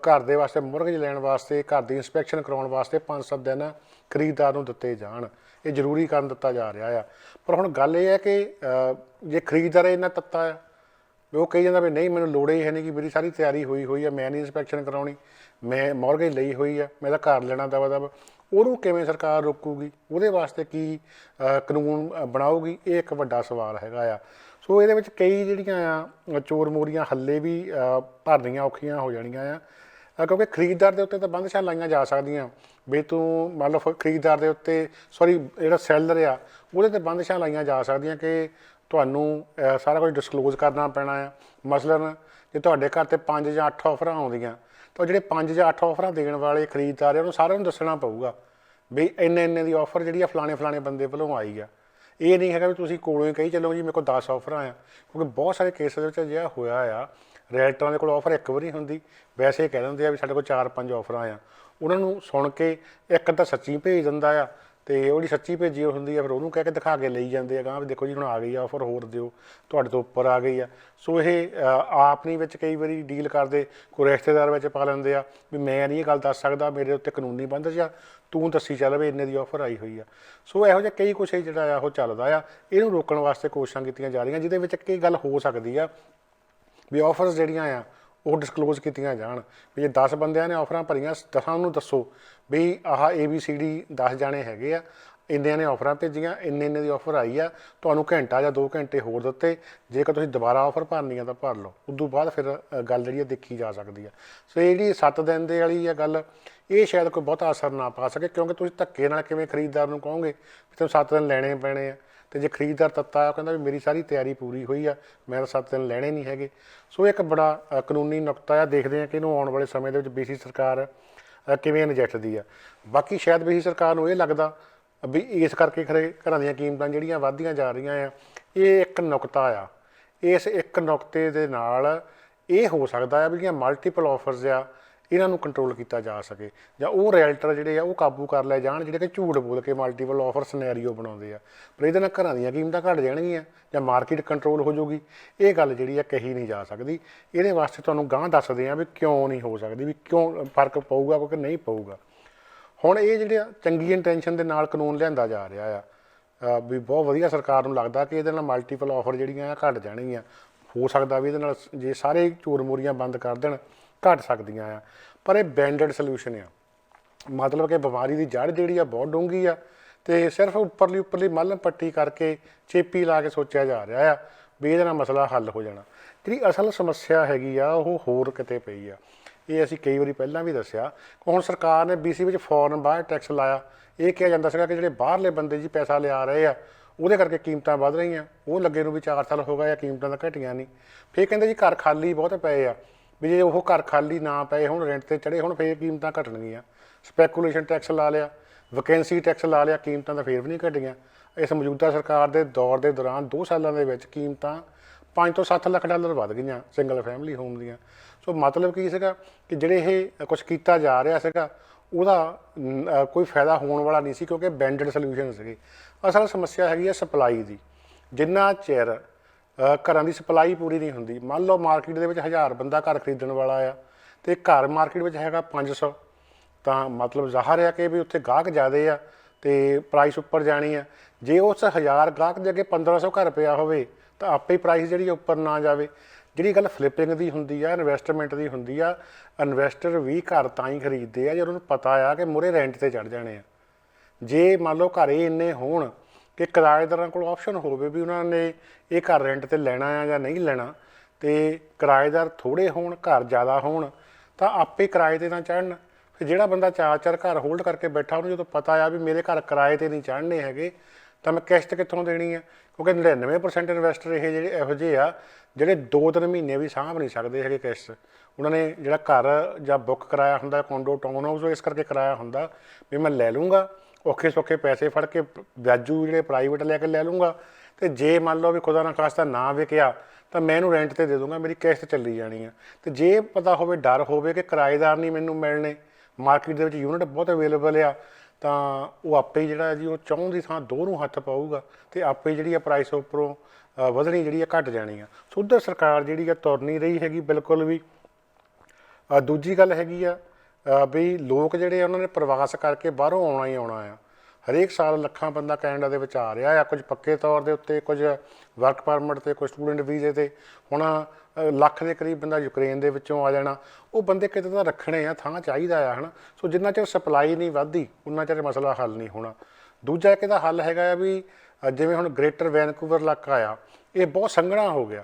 ਘਰ ਦੇ ਵਾਸਤੇ ਮੁਰਗਜ ਲੈਣ ਵਾਸਤੇ, ਘਰ ਦੀ ਇੰਸਪੈਕਸ਼ਨ ਕਰਾਉਣ ਵਾਸਤੇ 5-7 ਦਿਨ ਖਰੀਦਦਾਰ ਨੂੰ ਦਿੱਤੇ ਜਾਣ। ਇਹ ਜ਼ਰੂਰੀ ਕਰਨ ਦਿੱਤਾ ਜਾ ਰਿਹਾ ਆ। ਪਰ ਹੁਣ ਗੱਲ ਇਹ ਹੈ ਕਿ ਜੇ ਖਰੀਦਦਾਰ ਇੰਨਾ ਤੱਤਾ ਆ ਵੀ ਉਹ ਕਹੀ ਜਾਂਦਾ ਵੀ ਨਹੀਂ, ਮੈਨੂੰ ਲੋੜ ਹੀ ਹੈ ਨਹੀਂ, ਕਿ ਮੇਰੀ ਸਾਰੀ ਤਿਆਰੀ ਹੋਈ ਆ, ਮੈਂ ਨਹੀਂ ਇੰਸਪੈਕਸ਼ਨ ਕਰਾਉਣੀ, ਮੈਂ ਮੁਰਗਜ ਲਈ ਹੋਈ ਆ, ਮੈਂ ਤਾਂ ਘਰ ਲੈਣਾ ਦਵਾ, ਉਹਨੂੰ ਕਿਵੇਂ ਸਰਕਾਰ ਰੋਕੂਗੀ? ਉਹਦੇ ਵਾਸਤੇ ਕੀ ਕਾਨੂੰਨ ਬਣਾਊਗੀ? ਇਹ ਇੱਕ ਵੱਡਾ ਸਵਾਲ ਹੈਗਾ ਆ। ਸੋ ਇਹਦੇ ਵਿੱਚ ਕਈ ਜਿਹੜੀਆਂ ਆ ਚੋਰ ਮੋਰੀਆਂ ਹੱਲੇ ਵੀ ਭਰਨੀਆਂ ਔਖੀਆਂ ਹੋ ਜਾਣੀਆਂ ਆ, ਕਿਉਂਕਿ ਖਰੀਦਦਾਰ ਦੇ ਉੱਤੇ ਤਾਂ ਬੰਦਸ਼ਾਂ ਲਾਈਆਂ ਜਾ ਸਕਦੀਆਂ ਵੀ ਤੂੰ ਮੰਨ ਲਓ ਖਰੀਦਦਾਰ ਦੇ ਉੱਤੇ ਜਿਹੜਾ ਸੈਲਰ ਆ ਉਹਦੇ 'ਤੇ ਬੰਦਸ਼ਾਂ ਲਾਈਆਂ ਜਾ ਸਕਦੀਆਂ ਕਿ ਤੁਹਾਨੂੰ ਸਾਰਾ ਕੁਝ ਡਿਸਕਲੋਜ਼ ਕਰਨਾ ਪੈਣਾ ਆ। ਮਸਲਨ ਜੇ ਤੁਹਾਡੇ ਘਰ 'ਤੇ 5 ਜਾਂ 8 ਆਫਰਾਂ ਆਉਂਦੀਆਂ ਤਾਂ ਜਿਹੜੇ 5 ਜਾਂ 8 ਆਫਰਾਂ ਦੇਣ ਵਾਲੇ ਖਰੀਦਦਾਰ ਆ ਉਹਨੂੰ ਸਾਰਿਆਂ ਨੂੰ ਦੱਸਣਾ ਪਊਗਾ ਵੀ ਇੰਨੇ ਦੀ ਆਫਰ ਜਿਹੜੀ ਆ ਫਲਾਣੇ ਬੰਦੇ ਵੱਲੋਂ ਆਈ ਆ। ਇਹ ਨਹੀਂ ਹੈਗਾ ਵੀ ਤੁਸੀਂ ਕੋਲੋਂ ਹੀ ਕਹੀ ਚੱਲੋ ਜੀ ਮੇਰੇ ਕੋਲ 10 ਆਫਰਾਂ ਆ, ਕਿਉਂਕਿ ਬਹੁਤ ਸਾਰੇ ਕੇਸਾਂ ਦੇ ਵਿੱਚ ਅਜਿਹਾ ਹੋਇਆ ਆ ਰੀਅਲਟਰਾਂ ਦੇ ਕੋਲ ਆਫਰ ਇੱਕ ਵਾਰੀ ਹੁੰਦੀ, ਵੈਸੇ ਕਹਿ ਦਿੰਦੇ ਆ ਵੀ ਸਾਡੇ ਕੋਲ 4-5 ਆਫਰਾਂ ਆ। ਉਹਨਾਂ ਨੂੰ ਸੁਣ ਕੇ ਇੱਕ ਤਾਂ ਸੱਚੀ ਭੇਜ ਦਿੰਦਾ ਆ ਤੇ ਉਹਦੀ ਸੱਚੀ ਭੇਜੀ ਹੁੰਦੀ ਆ, ਫਿਰ ਉਹਨੂੰ ਕਹਿ ਕੇ ਦਿਖਾ ਕੇ ਲਈ ਜਾਂਦੇ ਆ ਗਾਂ ਵੀ ਦੇਖੋ ਜੀ ਹੁਣ ਆ ਗਈ ਆ ਆਫਰ, ਹੋਰ ਦਿਓ, ਤੁਹਾਡੇ ਤੋਂ ਉੱਪਰ ਆ ਗਈ ਆ। ਸੋ ਇਹ ਆਪਣੀ ਵਿੱਚ ਕਈ ਵਾਰੀ ਡੀਲ ਕਰਦੇ, ਕੋਈ ਰਿਸ਼ਤੇਦਾਰ ਵਿੱਚ ਪਾ ਲੈਂਦੇ ਆ ਵੀ ਮੈਂ ਨਹੀਂ ਇਹ ਗੱਲ ਦੱਸ ਸਕਦਾ, ਮੇਰੇ ਉੱਤੇ ਕਾਨੂੰਨੀ ਬੰਦਸ਼ ਆ, ਤੂੰ ਦੱਸੀ ਚੱਲ ਵੀ ਇੰਨੇ ਦੀ ਆਫਰ ਆਈ ਹੋਈ ਆ। ਸੋ ਇਹੋ ਜਿਹਾ ਕਈ ਕੁਛ ਜਿਹੜਾ ਆ ਉਹ ਚੱਲਦਾ ਆ। ਇਹਨੂੰ ਰੋਕਣ ਵਾਸਤੇ ਕੋਸ਼ਿਸ਼ਾਂ ਕੀਤੀਆਂ ਜਾ ਰਹੀਆਂ, ਜਿਹਦੇ ਵਿੱਚ ਕੀ ਗੱਲ ਹੋ ਸਕਦੀ ਆ ਵੀ ਆਫਰਸ ਜਿਹੜੀਆਂ ਆ ਉਹ ਡਿਸਕਲੋਜ਼ ਕੀਤੀਆਂ ਜਾਣ ਵੀ ਜੇ 10 ਬੰਦਿਆਂ ਨੇ ਆਫਰਾਂ ਭਰੀਆਂ, 10 ਨੂੰ ਦੱਸੋ ਵੀ ਆਹ ABCD 10 ਜਾਣੇ ਹੈਗੇ ਆ, ਇੰਨਿਆਂ ਨੇ ਆਫਰਾਂ ਭੇਜੀਆਂ, ਇੰਨੇ ਦੀ ਆਫਰ ਆਈ ਆ, ਤੁਹਾਨੂੰ ਘੰਟਾ ਜਾਂ 2 ਘੰਟੇ ਹੋਰ ਦਿੱਤੇ, ਜੇਕਰ ਤੁਸੀਂ ਦੁਬਾਰਾ ਆਫਰ ਭਰਨੀ ਆ ਤਾਂ ਭਰ ਲਓ। ਉਦੋਂ ਬਾਅਦ ਫਿਰ ਗੱਲ ਜਿਹੜੀ ਆ ਦੇਖੀ ਜਾ ਸਕਦੀ ਆ। ਸੋ ਇਹ ਜਿਹੜੀ 7 ਦਿਨ ਦੇ ਵਾਲੀ ਆ ਗੱਲ, ਇਹ ਸ਼ਾਇਦ ਕੋਈ ਬਹੁਤਾ ਅਸਰ ਨਾ ਪਾ ਸਕੇ, ਕਿਉਂਕਿ ਤੁਸੀਂ ਧੱਕੇ ਨਾਲ ਕਿਵੇਂ ਖਰੀਦਦਾਰ ਨੂੰ ਕਹੋਗੇ ਵੀ ਤੁਹਾਨੂੰ 7 ਦਿਨ ਲੈਣੇ ਪੈਣੇ ਆ। ਤੇ ਜੇ ਖਰੀਦਦਾਰ ਤੱਤਾ ਕਹਿੰਦਾ ਵੀ ਮੇਰੀ ਸਾਰੀ ਤਿਆਰੀ ਪੂਰੀ ਹੋਈ ਆ, ਮੈਂ ਤਾਂ 7 ਦਿਨ ਲੈਣੇ ਨਹੀਂ ਹੈਗੇ। ਸੋ ਇੱਕ ਬੜਾ ਕਾਨੂੰਨੀ ਨੁਕਤਾ ਆ। ਦੇਖਦੇ ਹਾਂ ਕਿ ਇਹਨੂੰ ਆਉਣ ਵਾਲੇ ਸਮੇਂ ਦੇ ਵਿੱਚ BC ਸਰਕਾਰ ਕਿਵੇਂ ਨਜਿੱਠਦੀ ਆ। ਬਾਕੀ ਸ਼ਾਇਦ BC ਸਰਕਾਰ ਨੂੰ ਇਹ ਲੱਗਦਾ ਵੀ ਇਸ ਕਰਕੇ ਘਰਾਂ ਦੀਆਂ ਕੀਮਤਾਂ ਜਿਹੜੀਆਂ ਵੱਧਦੀਆਂ ਜਾ ਰਹੀਆਂ ਆ, ਇਹ ਇੱਕ ਨੁਕਤਾ ਆ। ਇਸ ਇੱਕ ਨੁਕਤੇ ਦੇ ਨਾਲ ਇਹ ਹੋ ਸਕਦਾ ਆ ਵੀ ਜਿਹੜੀਆਂ ਮਲਟੀਪਲ ਆਫਰਸ ਆ ਇਹਨਾਂ ਨੂੰ ਕੰਟਰੋਲ ਕੀਤਾ ਜਾ ਸਕੇ, ਜਾਂ ਉਹ ਰਿਐਲਟਰ ਜਿਹੜੇ ਆ ਉਹ ਕਾਬੂ ਕਰ ਲਏ ਜਾਣ ਜਿਹੜੇ ਕਿ ਝੂਠ ਬੋਲ ਕੇ ਮਲਟੀਪਲ ਆਫਰ ਸਿਨੈਰੀਓ ਬਣਾਉਂਦੇ ਆ। ਪਰ ਇਹਦੇ ਨਾਲ ਘਰਾਂ ਦੀਆਂ ਕੀਮਤਾਂ ਘਟ ਜਾਣਗੀਆਂ ਜਾਂ ਮਾਰਕੀਟ ਕੰਟਰੋਲ ਹੋ ਜਾਊਗੀ। ਇਹ ਗੱਲ ਜਿਹੜੀ ਆ ਕਹੀ ਨਹੀਂ ਜਾ ਸਕਦੀ। ਇਹਦੇ ਵਾਸਤੇ ਤੁਹਾਨੂੰ ਗਾਂਹ ਦੱਸਦੇ ਆ ਵੀ ਕਿਉਂ ਨਹੀਂ ਹੋ ਸਕਦੀ, ਵੀ ਕਿਉਂ ਫਰਕ ਪਊਗਾ ਕਿਉਂਕਿ ਨਹੀਂ ਪਊਗਾ। ਹੁਣ ਇਹ ਜਿਹੜੇ ਚੰਗੀ ਇੰਟੈਂਸ਼ਨ ਦੇ ਨਾਲ ਕਾਨੂੰਨ ਲਿਆਂਦਾ ਜਾ ਰਿਹਾ ਆ ਵੀ ਬਹੁਤ ਵਧੀਆ ਸਰਕਾਰ ਨੂੰ ਲੱਗਦਾ ਕਿ ਇਹਦੇ ਨਾਲ ਮਲਟੀਪਲ ਆਫਰ ਜਿਹੜੀਆਂ ਆ ਘਟ ਜਾਣਗੀਆਂ। ਹੋ ਸਕਦਾ ਵੀ ਇਹਦੇ ਨਾਲ ਜੇ ਸਾਰੇ ਚੋਰ ਮੋਰੀਆਂ ਬੰਦ ਕਰ ਦੇਣ ਘਟ ਸਕਦੀਆਂ ਆ, ਪਰ ਇਹ ਬੈਂਡਡ ਸੋਲਿਊਸ਼ਨ ਆ। ਮਤਲਬ ਕਿ ਬਿਮਾਰੀ ਦੀ ਜੜ ਜਿਹੜੀ ਆ ਬਹੁਤ ਡੂੰਘੀ ਆ ਤੇ ਸਿਰਫ ਉੱਪਰਲੀ ਮੱਲ੍ਹਮ ਪੱਟੀ ਕਰਕੇ ਚੇਪੀ ਲਾ ਕੇ ਸੋਚਿਆ ਜਾ ਰਿਹਾ ਆ ਵੀ ਇਹਦੇ ਨਾਲ ਮਸਲਾ ਹੱਲ ਹੋ ਜਾਣਾ। ਜਿਹੜੀ ਅਸਲ ਸਮੱਸਿਆ ਹੈਗੀ ਆ ਉਹ ਹੋਰ ਕਿਤੇ ਪਈ ਆ। ਇਹ ਅਸੀਂ ਕਈ ਵਾਰੀ ਪਹਿਲਾਂ ਵੀ ਦੱਸਿਆ ਕਿ ਹੁਣ ਸਰਕਾਰ ਨੇ BC ਵਿੱਚ ਫੋਰਨ ਬਾਹਰ ਟੈਕਸ ਲਾਇਆ। ਇਹ ਕਿਹਾ ਜਾਂਦਾ ਸੀਗਾ ਕਿ ਜਿਹੜੇ ਬਾਹਰਲੇ ਬੰਦੇ ਜੀ ਪੈਸਾ ਲਿਆ ਰਹੇ ਆ ਉਹਦੇ ਕਰਕੇ ਕੀਮਤਾਂ ਵੱਧ ਰਹੀਆਂ। ਉਹ ਲੱਗੇ ਨੂੰ ਵੀ 4 ਸਾਲ ਹੋ ਗਏ ਆ, ਕੀਮਤਾਂ ਤਾਂ ਘਟੀਆਂ ਨਹੀਂ। ਫਿਰ ਕਹਿੰਦੇ ਜੀ ਘਰ ਖਾਲੀ ਬਹੁਤ ਪਏ ਆ, ਵੀ ਜੇ ਉਹ ਘਰ ਖਾਲੀ ਨਾ ਪਏ ਹੁਣ ਰੈਂਟ 'ਤੇ ਚੜੇ ਹੁਣ ਫਿਰ ਕੀਮਤਾਂ ਘਟਣਗੀਆਂ। ਸਪੈਕੂਲੇਸ਼ਨ ਟੈਕਸ ਲਾ ਲਿਆ, ਵੈਕੈਂਸੀ ਟੈਕਸ ਲਾ ਲਿਆ, ਕੀਮਤਾਂ ਤਾਂ ਫਿਰ ਵੀ ਨਹੀਂ ਘਟੀਆਂ। ਇਸ ਮੌਜੂਦਾ ਸਰਕਾਰ ਦੇ ਦੌਰ ਦੇ ਦੌਰਾਨ 2 ਸਾਲਾਂ ਦੇ ਵਿੱਚ ਕੀਮਤਾਂ 5 ਤੋਂ 7 ਲੱਖ ਡਾਲਰ ਵੱਧ ਗਈਆਂ ਸਿੰਗਲ ਫੈਮਿਲੀ ਹੋਮ ਦੀਆਂ। ਸੋ ਮਤਲਬ ਕੀ ਸੀਗਾ ਕਿ ਜਿਹੜੇ ਇਹ ਕੁਛ ਕੀਤਾ ਜਾ ਰਿਹਾ ਸੀਗਾ ਉਹਦਾ ਕੋਈ ਫਾਇਦਾ ਹੋਣ ਵਾਲਾ ਨਹੀਂ ਸੀ, ਕਿਉਂਕਿ ਬੈਂਡਡ ਸੋਲਿਊਸ਼ਨ ਸੀਗੇ। ਅਸਲ ਸਮੱਸਿਆ ਹੈਗੀ ਆ ਸਪਲਾਈ ਦੀ। ਜਿੰਨਾ ਚਿਰ ਘਰਾਂ ਦੀ ਸਪਲਾਈ ਪੂਰੀ ਨਹੀਂ ਹੁੰਦੀ, ਮੰਨ ਲਓ ਮਾਰਕੀਟ ਦੇ ਵਿੱਚ 1000 ਬੰਦਾ ਘਰ ਖਰੀਦਣ ਵਾਲਾ ਆ ਅਤੇ ਘਰ ਮਾਰਕੀਟ ਵਿੱਚ ਹੈਗਾ 500, ਤਾਂ ਮਤਲਬ ਜ਼ਾਹਰ ਆ ਕਿ ਵੀ ਉੱਥੇ ਗਾਹਕ ਜ਼ਿਆਦੇ ਆ ਅਤੇ ਪ੍ਰਾਈਸ ਉੱਪਰ ਜਾਣੀ ਆ। ਜੇ ਉਸ 1000 ਗਾਹਕ ਦੇ ਅੱਗੇ 1500 ਘਰ ਪਿਆ ਹੋਵੇ ਤਾਂ ਆਪੇ ਪ੍ਰਾਈਸ ਜਿਹੜੀ ਉੱਪਰ ਨਾ ਜਾਵੇ। ਜਿਹੜੀ ਗੱਲ ਫਲਿੱਪਿੰਗ ਦੀ ਹੁੰਦੀ ਆ, ਇਨਵੈਸਟਮੈਂਟ ਦੀ ਹੁੰਦੀ ਆ, ਇਨਵੈਸਟਰ ਵੀ ਘਰ ਤਾਂ ਹੀ ਖਰੀਦਦੇ ਆ ਜੇ ਉਹਨਾਂ ਨੂੰ ਪਤਾ ਆ ਕਿ ਮੂਹਰੇ ਰੈਂਟ 'ਤੇ ਚੜ੍ਹ ਜਾਣੇ ਆ। ਜੇ ਮੰਨ ਲਓ ਘਰ ਇੰਨੇ ਹੋਣ ਕਿ ਕਿਰਾਏਦਾਰਾਂ ਕੋਲ ਆਪਸ਼ਨ ਹੋਵੇ ਵੀ ਉਹਨਾਂ ਨੇ ਇਹ ਘਰ ਰੈਂਟ 'ਤੇ ਲੈਣਾ ਆ ਜਾਂ ਨਹੀਂ ਲੈਣਾ, ਅਤੇ ਕਿਰਾਏਦਾਰ ਥੋੜ੍ਹੇ ਹੋਣ ਘਰ ਜ਼ਿਆਦਾ ਹੋਣ ਤਾਂ ਆਪੇ ਕਿਰਾਏ ਤੇ ਨਾ ਚੜ੍ਹਨ। ਫਿਰ ਜਿਹੜਾ ਬੰਦਾ 4-4 ਘਰ ਹੋਲਡ ਕਰਕੇ ਬੈਠਾ ਉਹਨੂੰ ਜਦੋਂ ਪਤਾ ਆ ਵੀ ਮੇਰੇ ਘਰ ਕਿਰਾਏ 'ਤੇ ਨਹੀਂ ਚੜ੍ਹਨੇ ਹੈਗੇ ਤਾਂ ਮੈਂ ਕਿਸ਼ਤ ਕਿੱਥੋਂ ਦੇਣੀ ਆ, ਕਿਉਂਕਿ 99% ਇਨਵੈਸਟਰ ਇਹੋ ਜਿਹੇ ਆ ਜਿਹੜੇ 2-3 ਮਹੀਨੇ ਵੀ ਸਾਂਭ ਨਹੀਂ ਸਕਦੇ ਹੈਗੇ ਕਿਸ਼ਤ। ਉਹਨਾਂ ਨੇ ਜਿਹੜਾ ਘਰ ਜਾਂ ਬੁੱਕ ਕਰਾਇਆ ਹੁੰਦਾ ਕੋਂਡੋ ਟਾਊਨ ਹਾਊਸ, ਉਹ ਇਸ ਕਰਕੇ ਕਰਾਇਆ ਹੁੰਦਾ ਵੀ ਮੈਂ ਲੈ ਲੂੰਗਾ, ਔਖੇ ਸੌਖੇ ਪੈਸੇ ਫੜ ਕੇ ਵਿਆਜੂ ਜਿਹੜੇ ਪ੍ਰਾਈਵੇਟ ਲੈ ਕੇ ਲੈ ਲੂੰਗਾ, ਅਤੇ ਜੇ ਮੰਨ ਲਓ ਵੀ ਖੁਦਾ ਨਾ ਖਾਸਤਾ ਨਾ ਵਿਕਿਆ ਤਾਂ ਮੈਂ ਇਹਨੂੰ ਰੈਂਟ 'ਤੇ ਦੇ ਦੂੰਗਾ, ਮੇਰੀ ਕਿਸ਼ਤ ਚੱਲੀ ਜਾਣੀ ਆ। ਅਤੇ ਜੇ ਪਤਾ ਹੋਵੇ, ਡਰ ਹੋਵੇ ਕਿ ਕਿਰਾਏਦਾਰ ਨਹੀਂ ਮੈਨੂੰ ਮਿਲਣੇ, ਮਾਰਕੀਟ ਦੇ ਵਿੱਚ ਯੂਨਿਟ ਬਹੁਤ ਅਵੇਲੇਬਲ ਆ, ਤਾਂ ਉਹ ਆਪੇ ਹੀ ਜਿਹੜਾ ਜੀ ਉਹ ਚਾਹੁਣ ਦੀ ਥਾਂ 2 ਨੂੰ ਹੱਥ ਪਾਊਗਾ ਅਤੇ ਆਪੇ ਜਿਹੜੀ ਆ ਪ੍ਰਾਈਸ ਉੱਪਰੋਂ ਵਧਣੀ ਜਿਹੜੀ ਆ ਘਟ ਜਾਣੀ ਆ। ਸੋ ਉੱਧਰ ਸਰਕਾਰ ਜਿਹੜੀ ਆ ਤੁਰ ਨਹੀਂ ਰਹੀ ਹੈਗੀ ਬਿਲਕੁਲ ਵੀ। ਦੂਜੀ ਗੱਲ ਹੈਗੀ ਆ ਵੀ ਲੋਕ ਜਿਹੜੇ ਆ ਉਹਨਾਂ ਨੇ ਪ੍ਰਵਾਸ ਕਰਕੇ ਬਾਹਰੋਂ ਆਉਣਾ ਹੀ ਆਉਣਾ ਆ। ਹਰੇਕ ਸਾਲ ਲੱਖਾਂ ਬੰਦਾ ਕੈਨੇਡਾ ਦੇ ਵਿੱਚ ਆ ਰਿਹਾ ਆ, ਕੁਝ ਪੱਕੇ ਤੌਰ ਦੇ ਉੱਤੇ, ਕੁਝ ਵਰਕ ਪਰਮਿਟ 'ਤੇ, ਕੁਝ ਸਟੂਡੈਂਟ ਵੀਜ਼ੇ 'ਤੇ। ਹੁਣ ਲੱਖ ਦੇ ਕਰੀਬ ਬੰਦਾ ਯੂਕਰੇਨ ਦੇ ਵਿੱਚੋਂ ਆ ਜਾਣਾ। ਉਹ ਬੰਦੇ ਕਿਤੇ ਤਾਂ ਰੱਖਣੇ ਆ, ਥਾਂ ਚਾਹੀਦਾ ਆ, ਹੈ ਨਾ। ਸੋ ਜਿੰਨਾ ਚਿਰ ਸਪਲਾਈ ਨਹੀਂ ਵੱਧਦੀ ਉਨਾ ਚਿਰ ਮਸਲਾ ਹੱਲ ਨਹੀਂ ਹੋਣਾ। ਦੂਜਾ ਇੱਕ ਇਹਦਾ ਹੱਲ ਹੈਗਾ ਆ ਵੀ ਜਿਵੇਂ ਹੁਣ ਗ੍ਰੇਟਰ ਵੈਨਕੂਵਰ ਇਲਾਕਾ ਆ, ਇਹ ਬਹੁਤ ਸੰਘਣਾ ਹੋ ਗਿਆ,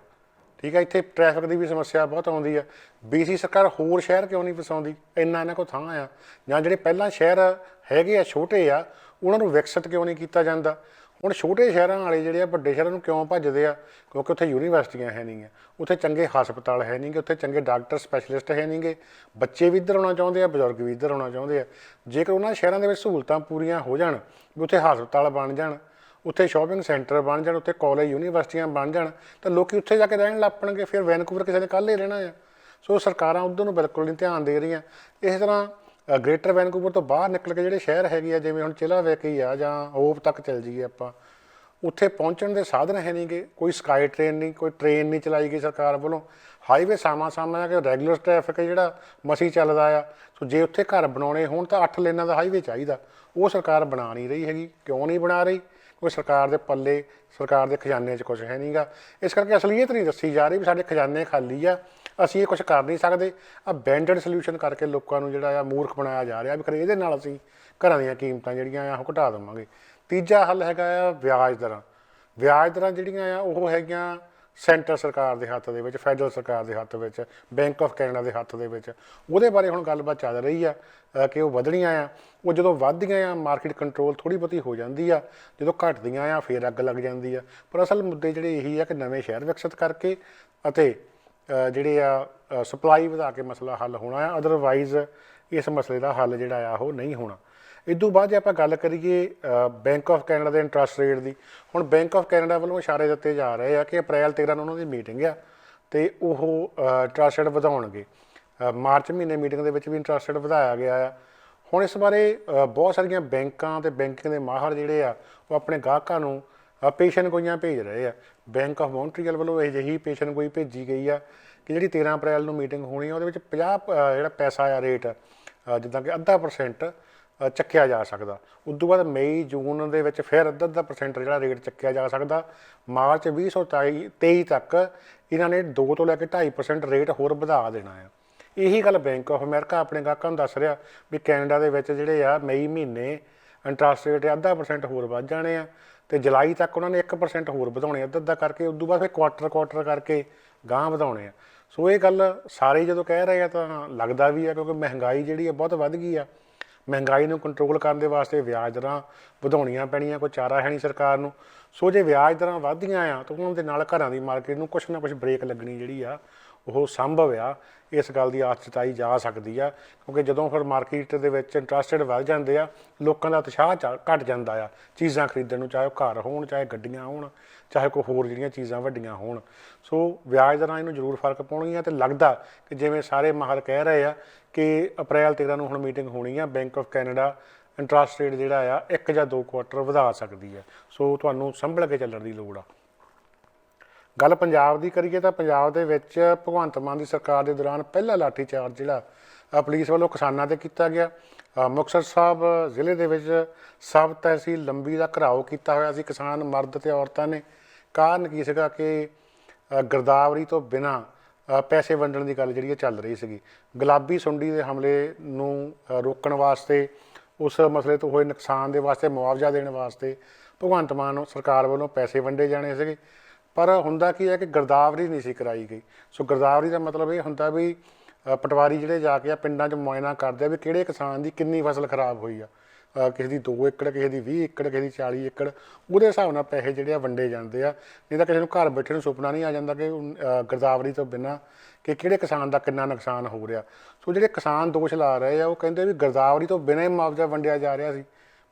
ਠੀਕ ਹੈ। ਇੱਥੇ ਟ੍ਰੈਫਿਕ ਦੀ ਵੀ ਸਮੱਸਿਆ ਬਹੁਤ ਆਉਂਦੀ ਆ। BC ਸਰਕਾਰ ਹੋਰ ਸ਼ਹਿਰ ਕਿਉਂ ਨਹੀਂ ਵਸਾਉਂਦੀ? ਇੰਨਾ ਇਹਨਾਂ ਕੋਲ ਥਾਂ ਆ। ਜਾਂ ਜਿਹੜੇ ਪਹਿਲਾਂ ਸ਼ਹਿਰ ਹੈਗੇ ਆ ਛੋਟੇ ਆ ਉਹਨਾਂ ਨੂੰ ਵਿਕਸਿਤ ਕਿਉਂ ਨਹੀਂ ਕੀਤਾ ਜਾਂਦਾ? ਹੁਣ ਛੋਟੇ ਸ਼ਹਿਰਾਂ ਵਾਲੇ ਜਿਹੜੇ ਆ ਵੱਡੇ ਸ਼ਹਿਰਾਂ ਨੂੰ ਕਿਉਂ ਭੱਜਦੇ ਆ? ਕਿਉਂਕਿ ਉੱਥੇ ਯੂਨੀਵਰਸਿਟੀਆਂ ਹੈ ਨਹੀਂ, ਉੱਥੇ ਚੰਗੇ ਹਸਪਤਾਲ ਹੈ ਨਹੀਂ, ਉੱਥੇ ਚੰਗੇ ਡਾਕਟਰ ਸਪੈਸ਼ਲਿਸਟ ਹੈ ਨਹੀਂ। ਬੱਚੇ ਵੀ ਇੱਧਰ ਆਉਣਾ ਚਾਹੁੰਦੇ ਆ, ਬਜ਼ੁਰਗ ਵੀ ਇੱਧਰ ਆਉਣਾ ਚਾਹੁੰਦੇ ਆ। ਜੇਕਰ ਉਹਨਾਂ ਸ਼ਹਿਰਾਂ ਦੇ ਵਿੱਚ ਸਹੂਲਤਾਂ ਪੂਰੀਆਂ ਹੋ ਜਾਣ, ਵੀ ਉੱਥੇ ਹਸਪਤਾਲ ਬਣ ਜਾਣ, ਉੱਥੇ ਸ਼ਾਪਿੰਗ ਸੈਂਟਰ ਬਣ ਜਾਣ, ਉੱਥੇ ਕਾਲਜ ਯੂਨੀਵਰਸਿਟੀਆਂ ਬਣ ਜਾਣ, ਤਾਂ ਲੋਕ ਉੱਥੇ ਜਾ ਕੇ ਰਹਿਣ ਲੱਗ ਪਣਗੇ। ਫਿਰ ਵੈਨਕੂਵਰ ਕਿਸੇ ਨੇ ਕੱਲ੍ਹ ਹੀ ਰਹਿਣਾ ਆ। ਸੋ ਸਰਕਾਰਾਂ ਉੱਧਰ ਨੂੰ ਬਿਲਕੁਲ ਨਹੀਂ ਧਿਆਨ ਦੇ ਰਹੀਆਂ। ਇਸ ਤਰ੍ਹਾਂ ਗ੍ਰੇਟਰ ਵੈਨਕੂਵਰ ਤੋਂ ਬਾਹਰ ਨਿਕਲ ਕੇ ਜਿਹੜੇ ਸ਼ਹਿਰ ਹੈਗੇ ਆ, ਜਿਵੇਂ ਹੁਣ ਚਿਲਾਵੇਕ ਹੀ ਆ ਜਾਂ ਹੋਪ ਤੱਕ ਚੱਲ ਜਾਈਏ ਆਪਾਂ, ਉੱਥੇ ਪਹੁੰਚਣ ਦੇ ਸਾਧਨ ਹੈ ਨਹੀਂ ਗੇ। ਕੋਈ ਸਕਾਈ ਟ੍ਰੇਨ ਨਹੀਂ, ਕੋਈ ਟ੍ਰੇਨ ਨਹੀਂ ਚਲਾਈ ਗਈ ਸਰਕਾਰ ਵੱਲੋਂ। ਹਾਈਵੇ ਸਾਹਮਣਾ ਕਿ ਰੈਗੂਲਰ ਟ੍ਰੈਫਿਕ ਜਿਹੜਾ ਮਸੀਂ ਚੱਲਦਾ ਆ। ਸੋ ਜੇ ਉੱਥੇ ਘਰ ਬਣਾਉਣੇ ਹੋਣ ਤਾਂ 8 ਲੇਨਾਂ ਦਾ ਹਾਈਵੇ ਚਾਹੀਦਾ, ਉਹ ਸਰਕਾਰ ਬਣਾ ਨਹੀਂ ਰਹੀ ਹੈਗੀ। ਕਿਉਂ ਨਹੀਂ ਬਣਾ ਰਹੀ? ਕੋਈ ਸਰਕਾਰ ਦੇ ਪੱਲੇ, ਸਰਕਾਰ ਦੇ ਖਜ਼ਾਨੇ 'ਚ ਕੁਛ ਹੈ ਨਹੀਂ ਗਾ। ਇਸ ਕਰਕੇ ਅਸਲੀਅਤ ਨਹੀਂ ਦੱਸੀ ਜਾ ਰਹੀ ਵੀ ਸਾਡੇ ਖਜ਼ਾਨੇ ਖਾਲੀ ਆ, ਅਸੀਂ ਇਹ ਕੁਛ ਕਰ ਨਹੀਂ ਸਕਦੇ। ਆ ਬੈਂਡਡ ਸੋਲਿਊਸ਼ਨ ਕਰਕੇ ਲੋਕਾਂ ਨੂੰ ਜਿਹੜਾ ਆ ਮੂਰਖ ਬਣਾਇਆ ਜਾ ਰਿਹਾ ਵੀ ਖਰੇ ਇਹਦੇ ਨਾਲ ਅਸੀਂ ਘਰਾਂ ਦੀਆਂ ਕੀਮਤਾਂ ਜਿਹੜੀਆਂ ਆ ਉਹ ਘਟਾ ਦੇਵਾਂਗੇ। ਤੀਜਾ ਹੱਲ ਹੈਗਾ ਆ ਵਿਆਜ ਦਰਾਂ। ਵਿਆਜ ਦਰਾਂ ਜਿਹੜੀਆਂ ਆ ਉਹ ਹੈਗੀਆਂ ਸੈਂਟਰ ਸਰਕਾਰ ਦੇ ਹੱਥ ਦੇ ਵਿੱਚ, ਫੈਡਰਲ ਸਰਕਾਰ ਦੇ ਹੱਥ ਵਿੱਚ, ਬੈਂਕ ਆਫ ਕੈਨੇਡਾ ਦੇ ਹੱਥ ਦੇ ਵਿੱਚ। ਉਹਦੇ ਬਾਰੇ ਹੁਣ ਗੱਲਬਾਤ ਚੱਲ ਰਹੀ ਆ ਕਿ ਉਹ ਵਧਣੀਆਂ ਆ। ਉਹ ਜਦੋਂ ਵੱਧਦੀਆਂ ਆ ਮਾਰਕੀਟ ਕੰਟਰੋਲ ਥੋੜ੍ਹੀ ਬਹੁਤੀ ਹੋ ਜਾਂਦੀ ਆ, ਜਦੋਂ ਘਟਦੀਆਂ ਆ ਫਿਰ ਅੱਗ ਲੱਗ ਜਾਂਦੀ ਆ। ਪਰ ਅਸਲ ਮੁੱਦੇ ਜਿਹੜੇ ਇਹੀ ਆ ਕਿ ਨਵੇਂ ਸ਼ਹਿਰ ਵਿਕਸਿਤ ਕਰਕੇ ਅਤੇ ਜਿਹੜੇ ਆ ਸਪਲਾਈ ਵਧਾ ਕੇ ਮਸਲਾ ਹੱਲ ਹੋਣਾ ਆ। ਅਦਰਵਾਈਜ਼ ਇਸ ਮਸਲੇ ਦਾ ਹੱਲ ਜਿਹੜਾ ਆ ਉਹ ਨਹੀਂ ਹੋਣਾ। ਇਦੋਂ ਬਾਅਦ ਜੇ ਆਪਾਂ ਗੱਲ ਕਰੀਏ ਬੈਂਕ ਆਫ ਕੈਨੇਡਾ ਦੇ ਇੰਟਰਸਟ ਰੇਟ ਦੀ, ਹੁਣ ਬੈਂਕ ਆਫ ਕੈਨੇਡਾ ਵੱਲੋਂ ਇਸ਼ਾਰੇ ਦਿੱਤੇ ਜਾ ਰਹੇ ਆ ਕਿ ਅਪ੍ਰੈਲ 13 ਨੂੰ ਉਹਨਾਂ ਦੀ ਮੀਟਿੰਗ ਆ ਅਤੇ ਉਹ ਇੰਟਰਸਟ ਰੇਟ ਵਧਾਉਣਗੇ। ਮਾਰਚ ਮਹੀਨੇ ਮੀਟਿੰਗ ਦੇ ਵਿੱਚ ਵੀ ਇੰਟਰਸਟਡ ਵਧਾਇਆ ਗਿਆ ਆ। ਹੁਣ ਇਸ ਬਾਰੇ ਬਹੁਤ ਸਾਰੀਆਂ ਬੈਂਕਾਂ ਤੇ ਬੈਂਕਿੰਗ ਦੇ ਮਾਹਰ ਜਿਹੜੇ ਆ ਉਹ ਆਪਣੇ ਗਾਹਕਾਂ ਨੂੰ ਪੇਸ਼ਨ ਗੋਈਆਂ ਭੇਜ ਰਹੇ ਆ। ਬੈਂਕ ਆਫ ਮੌਂਟਰੀਅਲ ਵੱਲੋਂ ਅਜਿਹੀ ਪੇਸ਼ਨ ਗੋਈ ਭੇਜੀ ਗਈ ਆ ਕਿ ਜਿਹੜੀ 13 ਅਪ੍ਰੈਲ ਨੂੰ ਮੀਟਿੰਗ ਹੋਣੀ ਆ ਉਹਦੇ ਵਿੱਚ 50 ਜਿਹੜਾ ਪੈਸਾ ਆ ਰੇਟ ਜਿੱਦਾਂ ਕਿ 0.5% ਚੱਕਿਆ ਜਾ ਸਕਦਾ। ਉਸ ਤੋਂ ਬਾਅਦ ਮਈ ਜੂਨ ਦੇ ਵਿੱਚ ਫਿਰ 0.5% ਜਿਹੜਾ ਰੇਟ ਚੱਕਿਆ ਜਾ ਸਕਦਾ। ਮਾਰਚ 2023 ਤੱਕ ਇਹਨਾਂ ਨੇ 2 ਤੋਂ ਲੈ ਕੇ 2.5% ਰੇਟ ਹੋਰ ਵਧਾ ਦੇਣਾ ਆ। ਇਹੀ ਗੱਲ ਬੈਂਕ ਆਫ ਅਮਰੀਕਾ ਆਪਣੇ ਗਾਹਕਾਂ ਨੂੰ ਦੱਸ ਰਿਹਾ ਵੀ ਕੈਨੇਡਾ ਦੇ ਵਿੱਚ ਜਿਹੜੇ ਆ ਮਈ ਮਹੀਨੇ ਇੰਟਰਸਟ ਰੇਟ 0.5% ਹੋਰ ਵੱਧ ਜਾਣੇ ਆ ਤੇ ਜੁਲਾਈ ਤੱਕ ਉਹਨਾਂ ਨੇ 1% ਹੋਰ ਵਧਾਉਣੇ ਅੱਧਾ ਕਰਕੇ। ਉਸ ਤੋਂ ਬਾਅਦ ਫਿਰ ਕੁਆਟਰ ਕਰਕੇ ਗਾਂਹ ਵਧਾਉਣੇ ਆ। ਸੋ ਇਹ ਗੱਲ ਸਾਰੇ ਜਦੋਂ ਕਹਿ ਰਹੇ ਆ ਤਾਂ ਲੱਗਦਾ ਵੀ ਆ ਕਿਉਂਕਿ ਮਹਿੰਗਾਈ ਜਿਹੜੀ ਆ ਬਹੁਤ ਵੱਧ ਗਈ ਆ। ਮਹਿੰਗਾਈ ਨੂੰ ਕੰਟਰੋਲ ਕਰਨ ਦੇ ਵਾਸਤੇ ਵਿਆਜ ਦਰਾਂ ਵਧਾਉਣੀਆਂ ਪੈਣੀਆਂ, ਕੋਈ ਚਾਰਾ ਹੈ ਨਹੀਂ ਸਰਕਾਰ ਨੂੰ। ਸੋ ਜੇ ਵਿਆਜ ਦਰਾਂ ਵੱਧਦੀਆਂ ਆ ਤਾਂ ਉਹਨਾਂ ਦੇ ਨਾਲ ਘਰਾਂ ਦੀ ਮਾਰਕੀਟ ਨੂੰ ਕੁਛ ਨਾ ਕੁਛ ਬ੍ਰੇਕ ਲੱਗਣੀ ਜਿਹੜੀ ਆ ਉਹ ਸੰਭਵ ਆ। ਇਸ ਗੱਲ ਦੀ ਆਸ ਜਤਾਈ ਜਾ ਸਕਦੀ ਆ ਕਿਉਂਕਿ ਜਦੋਂ ਫਿਰ ਮਾਰਕੀਟ ਦੇ ਵਿੱਚ ਇੰਟਰਸਟਡ ਵੱਧ ਜਾਂਦੇ ਆ ਲੋਕਾਂ ਦਾ ਉਤਸ਼ਾਹ ਘਟ ਜਾਂਦਾ ਆ ਚੀਜ਼ਾਂ ਖਰੀਦਣ ਨੂੰ, ਚਾਹੇ ਉਹ ਘਰ ਹੋਣ, ਚਾਹੇ ਗੱਡੀਆਂ ਹੋਣ, ਚਾਹੇ ਕੋਈ ਹੋਰ ਜਿਹੜੀਆਂ ਚੀਜ਼ਾਂ ਵੱਡੀਆਂ ਹੋਣ। ਸੋ ਵਿਆਜ ਦਰਾਂ ਇਹਨੂੰ ਜ਼ਰੂਰ ਫਰਕ ਪਾਉਣਗੀਆਂ ਤੇ ਲੱਗਦਾ ਕਿ ਜਿਵੇਂ ਸਾਰੇ ਮਾਹਰ ਕਹਿ ਰਹੇ ਆ ਕਿ ਅਪ੍ਰੈਲ 13 ਨੂੰ ਹੁਣ ਮੀਟਿੰਗ ਹੋਣੀ ਆ, bank of Canada interest rate ਜਿਹੜਾ ਆ 1 ਜਾਂ 2 ਕੁਆਟਰ ਵਧਾ ਸਕਦੀ ਆ। ਸੋ ਤੁਹਾਨੂੰ ਸੰਭਲ ਕੇ ਚੱਲਣ ਦੀ ਲੋੜ ਆ। ਗੱਲ ਪੰਜਾਬ ਦੀ ਕਰੀਏ ਤਾਂ ਪੰਜਾਬ ਦੇ ਵਿੱਚ ਭਗਵੰਤ ਮਾਨ ਦੀ ਸਰਕਾਰ ਦੇ ਦੌਰਾਨ ਪਹਿਲਾ ਲਾਠੀਚਾਰਜ ਜਿਹੜਾ ਪੁਲਿਸ ਵੱਲੋਂ ਕਿਸਾਨਾਂ 'ਤੇ ਕੀਤਾ ਗਿਆ। ਮੁਕਤਸਰ ਸਾਹਿਬ ਜ਼ਿਲ੍ਹੇ ਦੇ ਵਿੱਚ ਸਬ ਤਹਿਸੀਲ ਲੰਬੀ ਦਾ ਘਿਰਾਓ ਕੀਤਾ ਹੋਇਆ ਸੀ ਕਿਸਾਨ ਮਰਦ ਅਤੇ ਔਰਤਾਂ ਨੇ। ਕਾਰਨ ਕੀ ਸੀਗਾ ਕਿ ਗਿਰਦਾਵਰੀ ਤੋਂ ਬਿਨਾਂ ਪੈਸੇ ਵੰਡਣ ਦੀ ਗੱਲ ਜਿਹੜੀ ਚੱਲ ਰਹੀ ਸੀਗੀ। ਗੁਲਾਬੀ ਸੁੰਡੀ ਦੇ ਹਮਲੇ ਨੂੰ ਰੋਕਣ ਵਾਸਤੇ, ਉਸ ਮਸਲੇ ਤੋਂ ਹੋਏ ਨੁਕਸਾਨ ਦੇ ਵਾਸਤੇ ਮੁਆਵਜ਼ਾ ਦੇਣ ਵਾਸਤੇ ਭਗਵੰਤ ਮਾਨ ਸਰਕਾਰ ਵੱਲੋਂ ਪੈਸੇ ਵੰਡੇ ਜਾਣੇ ਸੀਗੇ। ਪਰ ਹੁੰਦਾ ਕੀ ਹੈ ਕਿ ਗਿਰਦਾਵਰੀ ਨਹੀਂ ਸੀ ਕਰਾਈ ਗਈ। ਸੋ ਗਿਰਦਾਵਰੀ ਦਾ ਮਤਲਬ ਇਹ ਹੁੰਦਾ ਵੀ ਪਟਵਾਰੀ ਜਿਹੜੇ ਜਾ ਕੇ ਪਿੰਡਾਂ 'ਚ ਮੁਆਇਨਾ ਕਰਦੇ ਆ ਵੀ ਕਿਹੜੇ ਕਿਸਾਨ ਦੀ ਕਿੰਨੀ ਫਸਲ ਖਰਾਬ ਹੋਈ ਆ। ਕਿਸੇ ਦੀ 2 ਏਕੜ, ਕਿਸੇ ਦੀ 20 ਏਕੜ, ਕਿਸੇ ਦੀ 40 ਏਕੜ, ਉਹਦੇ ਹਿਸਾਬ ਨਾਲ ਪੈਸੇ ਜਿਹੜੇ ਆ ਵੰਡੇ ਜਾਂਦੇ ਆ। ਨਹੀਂ ਤਾਂ ਕਿਸੇ ਨੂੰ ਘਰ ਬੈਠੇ ਨੂੰ ਸੁਪਨਾ ਨਹੀਂ ਆ ਜਾਂਦਾ ਕਿ ਗਿਰਦਾਵਰੀ ਤੋਂ ਬਿਨਾਂ ਕਿ ਕਿਹੜੇ ਕਿਸਾਨ ਦਾ ਕਿੰਨਾ ਨੁਕਸਾਨ ਹੋ ਰਿਹਾ। ਸੋ ਜਿਹੜੇ ਕਿਸਾਨ ਦੋਸ਼ ਲਾ ਰਹੇ ਆ ਉਹ ਕਹਿੰਦੇ ਵੀ ਗਿਰਦਾਵਰੀ ਤੋਂ ਬਿਨਾਂ ਹੀ ਮੁਆਵਜ਼ਾ ਵੰਡਿਆ ਜਾ ਰਿਹਾ ਸੀ